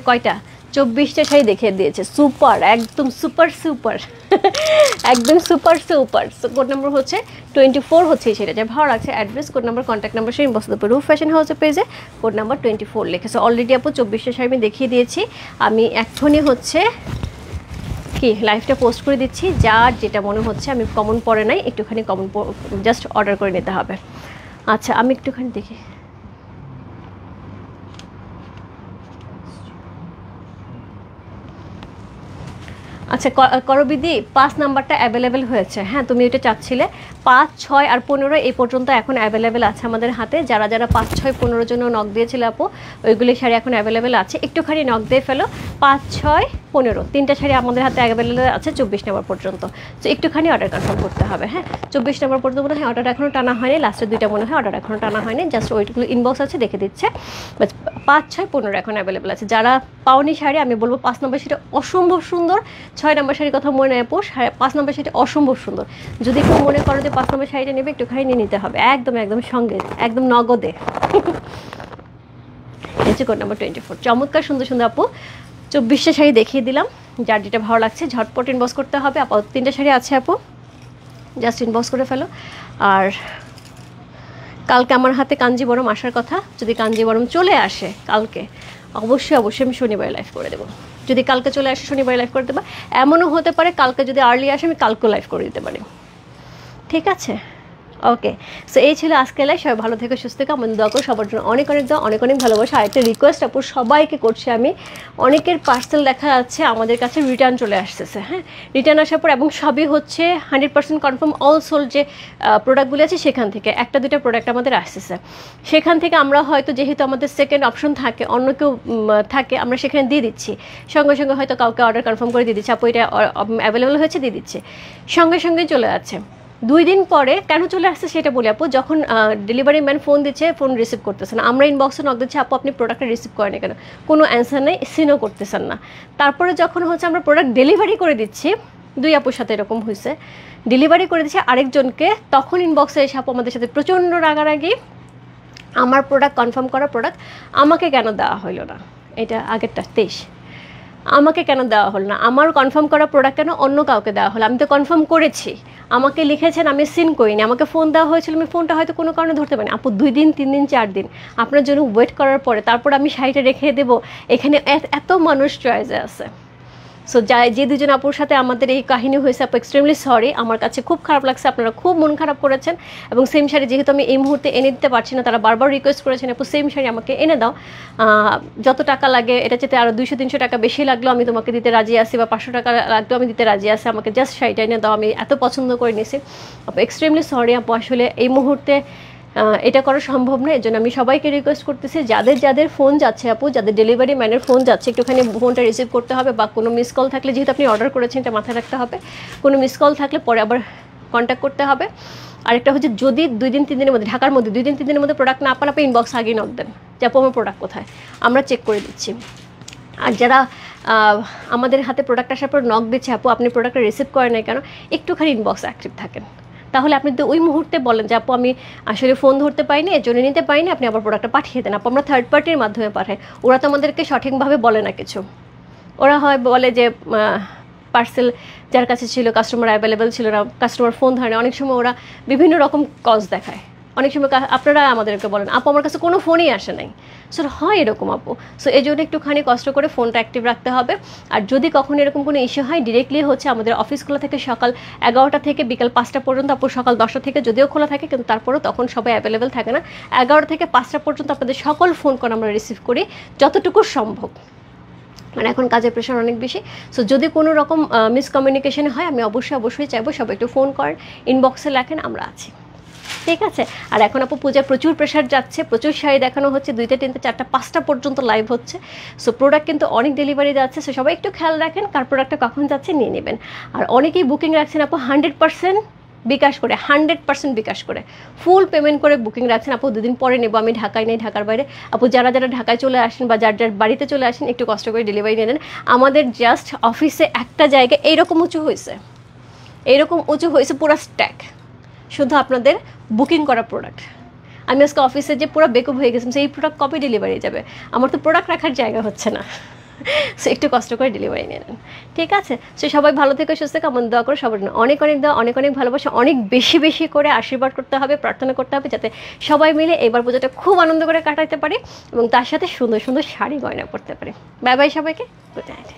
কয়টা 24টা শাড়ি দেখিয়ে দিয়েছে, সুপার, একদম সুপার সুপার একদম super super. So code number হচ্ছে 24 হচ্ছে এই শাড়িটা, যা ভালো লাগছে address, code number, contact number সেই বসতে পারে রূপ ফ্যাশন হাউসের পেজে কোড নাম্বার 24 লিখেছে। অলরেডি আপু 24টা শাড়ি আমি দেখিয়ে দিয়েছি। আমি এখনই হচ্ছে কি লাইভটা পোস্ট করে দিচ্ছি, যার যেটা মনে হচ্ছে, আমি কমন পড়ে নাই, একটুখানি কমন জাস্ট অর্ডার করে নিতে হবে। আচ্ছা আমি একটুখানি দেখি, আচ্ছা করবিদি 5 নাম্বারটা অ্যাভেলেবেল হয়েছে, হ্যাঁ তুমি এটা চাচ্ছিলে। 5, 6 আর 15 এই পর্যন্ত এখন অ্যাভেলেবেল আছে আমাদের হাতে। যারা যারা 5, 6, 15 জন্য নক দিয়েছিল আপু, ওইগুলি শাড়ি এখন অ্যাভেলেবেল আছে, একটুখানি নক দিয়ে ফেলো। 5, 6, 15 তিনটা শাড়ি আমাদের হাতে অ্যাভেলেবেল আছে 24 নম্বর পর্যন্ত। তো একটুখানি অর্ডার কনফার্ম করতে হবে, হ্যাঁ 24 নম্বর পর্যন্ত মনে হয় অর্ডার এখনও টানা হয়নি, লাস্টের 2টা মনে হয় অর্ডার এখনও টানা হয়নি, জাস্ট ওইগুলো ইনবক্স আছে দেখে দিচ্ছে। 5, 6, 15 এখন অ্যাভেলেবেল আছে। যারা পাওনি শাড়ি, আমি বলবো 5 নম্বর শাড়ি অসম্ভব সুন্দর, 6 নম্বর শাড়ির কথা মনে নেই আপু, 5 নম্বর শাড়িটা অসম্ভব সুন্দর। যদি কেউ মনে করো যে 5 নম্বর শাড়িটা নেবে, একটুখানি নিয়ে নিতে হবে, একদম একদম সঙ্গে, একদম নগদে হচ্ছে কোড নাম্বার 24। চমৎকার সুন্দর সুন্দর আপু 24টা শাড়ি দেখিয়ে দিলাম, যার যেটা ভালো লাগছে ঝটপট ইনবক্স করতে হবে। আপু 3টা শাড়ি আছে আপু, জাস্ট ইনবক্স করে ফেলো। আর কালকে আমার হাতে কাঞ্জিবরম আসার কথা, যদি কাঞ্জিবরম চলে আসে কালকে, অবশ্যই অবশ্যই আমি শনিবারে লাইভ করে দেবো। যদি কালকে চলে আসে শনিবারে লাইভ করে দেবো, এমনও হতে পারে কালকে যদি আর্লি আসে আমি কালকেও লাইভ করে দিতে পারি, ঠিক আছে? ওকে, সো এই ছিল আজকে লাইভ। সবাই ভালো থেকে সুস্থ থেকে আমাদের দোয়া করো, সবার জন্য অনেক অনেক দোয়া, অনেক অনেক ভালোবাসা। আরেকটা রিকোয়েস্ট আপু সবাইকে করছি আমি, অনেকের পার্সেল দেখা যাচ্ছে আমাদের কাছে রিটার্ন চলে আসতেছে, হ্যাঁ রিটার্ন আসার পর, এবং সবই হচ্ছে 100% কনফার্ম অল সোল্ড যে প্রোডাক্টগুলি আছে সেখান থেকে 1-2টা প্রোডাক্ট আমাদের আসতেছে। সেখান থেকে আমরা হয়তো, যেহেতু আমাদের সেকেন্ড অপশন থাকে, অন্য কেউ থাকে, আমরা সেখানে দিয়ে দিচ্ছি সঙ্গে সঙ্গে, হয়তো কাউকে অর্ডার কনফার্ম করে দিয়ে দিচ্ছি, আপু এটা অ্যাভেলেবেল হয়েছে, দিয়ে দিচ্ছে, সঙ্গে সঙ্গে চলে যাচ্ছে। 2 দিন পরে কেন চলে আসছে সেটা বলি আপু, যখন ডেলিভারি ম্যান ফোন দিচ্ছে, ফোন রিসিভ করতেছে না, আমরা ইনবক্সে নক দিচ্ছি, আপু আপনি প্রোডাক্টটা রিসিভ করেন কেন, কোনো অ্যান্সার নেই, সিনও করতেছেন না। তারপরে যখন হচ্ছে আমরা প্রোডাক্ট ডেলিভারি করে দিচ্ছি, 2 আপুর সাথে এরকম হয়েছে, ডেলিভারি করে দিচ্ছে আরেকজনকে, তখন ইনবক্সে এসে আপু আমাদের সাথে প্রচণ্ড রাগারাগি, আমার প্রোডাক্ট কনফার্ম করা প্রোডাক্ট আমাকে কেন দেওয়া হলো না, এটা আগেরটা 23, আমাকে কেন দেওয়া হলো না, আমার কনফার্ম করা প্রোডাক্ট কেন অন্য কাউকে দেওয়া হলো, আমি তো কনফার্ম করেছি, আমাকে লিখেছেন, আমি সিন করিনি, আমাকে ফোন দেওয়া হয়েছিল, আমি ফোনটা হয়তো কোনো কারণে ধরতে পারিনি। আপু 2 দিন 3 দিন 4 দিন আপনার জন্য ওয়েট করার পরে তারপর আমি শাড়িটা রেখে দেবো, এখানে এত মানুষ চয়েসে আছে। সো যে 2জন আপুর সাথে আমাদের এই কাহিনী হয়েছে, আপু এক্সট্রিমলি সরি, আমার কাছে খুব খারাপ লাগছে, আপনারা খুব মন খারাপ করেছেন। এবং সেম শাড়ি যেহেতু আমি এই মুহূর্তে এনে দিতে পারছি না, তারা বারবার রিকোয়েস্ট করেছেন আপু সেম শাড়ি আমাকে এনে দাও, যত টাকা লাগে, এটা চেয়ে আরও 200-300 টাকা বেশি লাগলো আমি তোমাকে দিতে রাজি আছি, বা 500 টাকা লাগলেও আমি দিতে রাজি আছি, আমাকে জাস্ট শাড়িটা এনে দাও, আমি এত পছন্দ করে নিয়েছি। আপু এক্সট্রিমলি সরি আপু, আসলে এই মুহূর্তে এটা করা সম্ভব না, এর জন্য আমি সবাইকে রিকোয়েস্ট করতেছি, যাদের যাদের ফোন যাচ্ছে আপু, যাদের ডেলিভারি ম্যানের ফোন যাচ্ছে, একটুখানি ফোনটা রিসিভ করতে হবে, বা কোনো মিস কল থাকলে, যেহেতু আপনি অর্ডার করেছেন এটা মাথায় রাখতে হবে, কোনো মিস কল থাকলে পরে আবার কন্ট্যাক্ট করতে হবে। আরেকটা হচ্ছে, যদি 2 দিন 3 দিনের মধ্যে, ঢাকার মধ্যে 2 দিন 3 দিনের মধ্যে প্রোডাক্ট না পান, আপনি ইনবক্স আগেই নক দেন যে আপু আমার প্রোডাক্ট কোথায়, আমরা চেক করে দিচ্ছি। আর যারা আমাদের হাতে প্রোডাক্ট আসার পর নক দিচ্ছে, আপু আপনি প্রোডাক্টটা রিসিভ করেন না কেন, একটুখানি ইনবক্স অ্যাক্টিভ থাকেন, তাহলে আপনি তো ওই মুহূর্তে বলেন যে আপু আমি আসলে ফোন ধরতে পারিনি, এর জন্য নিতে পারিনি, আপনি আবার প্রোডাক্টটা পাঠিয়ে দেন। আপু আমরা থার্ড পার্টির মাধ্যমে পাঠাই, ওরা তো আমাদেরকে সঠিকভাবে বলে না কিছু, ওরা হয় বলে যে পার্সেল যার কাছে ছিল, কাস্টমার অ্যাভেলেবেল ছিল না, কাস্টমার ফোন ধরে না, অনেক সময় ওরা বিভিন্ন রকম কজ দেখায়, অনেক সময় আপনারা আমাদেরকে বলেন আপু আমার কাছে কোনো ফোনই আসে নাই, সো হয় এরকম আপু। সো এই জন্য একটুখানি কষ্ট করে ফোনটা অ্যাক্টিভ রাখতে হবে। আর যদি কখনো এরকম কোনো ইস্যু হয়, ডিরেক্টলি হচ্ছে আমাদের অফিসগুলো থেকে সকাল 11টা থেকে বিকাল 5টা পর্যন্ত, আপু সকাল 10টা থেকে যদিও খোলা থাকে, কিন্তু তারপরেও তখন সবাই অ্যাভেলেবেল থাকে না, 11টা থেকে 5টা পর্যন্ত আপনাদের সকল ফোন কল আমরা রিসিভ করি যতটুকু সম্ভব, মানে এখন কাজের প্রেশার অনেক বেশি। সো যদি কোনো রকম মিসকমিউনিকেশন হয়, আমি অবশ্যই চাইবো সবাই একটু ফোন করেন, ইনবক্সে লেখেন, আমরা আছি, ঠিক আছে? আর এখন আপু পূজায় প্রচুর প্রেশার যাচ্ছে, প্রচুর শাড়ি দেখানো হচ্ছে, 2টা 3টা 4টা 5টা পর্যন্ত লাইভ হচ্ছে, সো প্রোডাক্ট কিন্তু অনেক ডেলিভারি যাচ্ছে, সো সবাই একটু খেয়াল রাখেন কার প্রোডাক্টটা কখন যাচ্ছে, নিয়ে নেবেন। আর অনেকেই বুকিং রাখছেন আপু 100% বিকাশ করে, 100% বিকাশ করে, ফুল পেমেন্ট করে বুকিং রাখছেন, আপু 2 দিন পরে নেবো, আমি ঢাকায় নেই, ঢাকার বাইরে। আপু যারা যারা ঢাকায় চলে আসেন বা যার যার বাড়িতে চলে আসেন, একটু কষ্ট করে ডেলিভারি নিয়ে নেন। আমাদের জাস্ট অফিসে একটা জায়গা এইরকম উঁচু হয়েছে পুরো স্ট্যাক, শুধু আপনাদের বুকিং করা প্রোডাক্ট। আমি আজকে অফিসে যে পুরো বেকুব হয়ে গেছিলাম, সেই প্রোডাক্ট কবে ডেলিভারি যাবে, আমার তো প্রোডাক্ট রাখার জায়গা হচ্ছে না। সো একটু কষ্ট করে ডেলিভারি নিয়ে নেন, ঠিক আছে? সো সবাই ভালো থেকে সুস্থ থেকে আমার দোয়া করো, সবার জন্য অনেক অনেক দোয়া, অনেক অনেক ভালোবাসা, অনেক বেশি বেশি করে আশীর্বাদ করতে হবে, প্রার্থনা করতে হবে যাতে সবাই মিলে এবার পুজোটা খুব আনন্দ করে কাটাতে পারে এবং তার সাথে সুন্দর সুন্দর শাড়ি গয়না পরতে পারে। বাই বাই সবাইকে, গুড নাইট।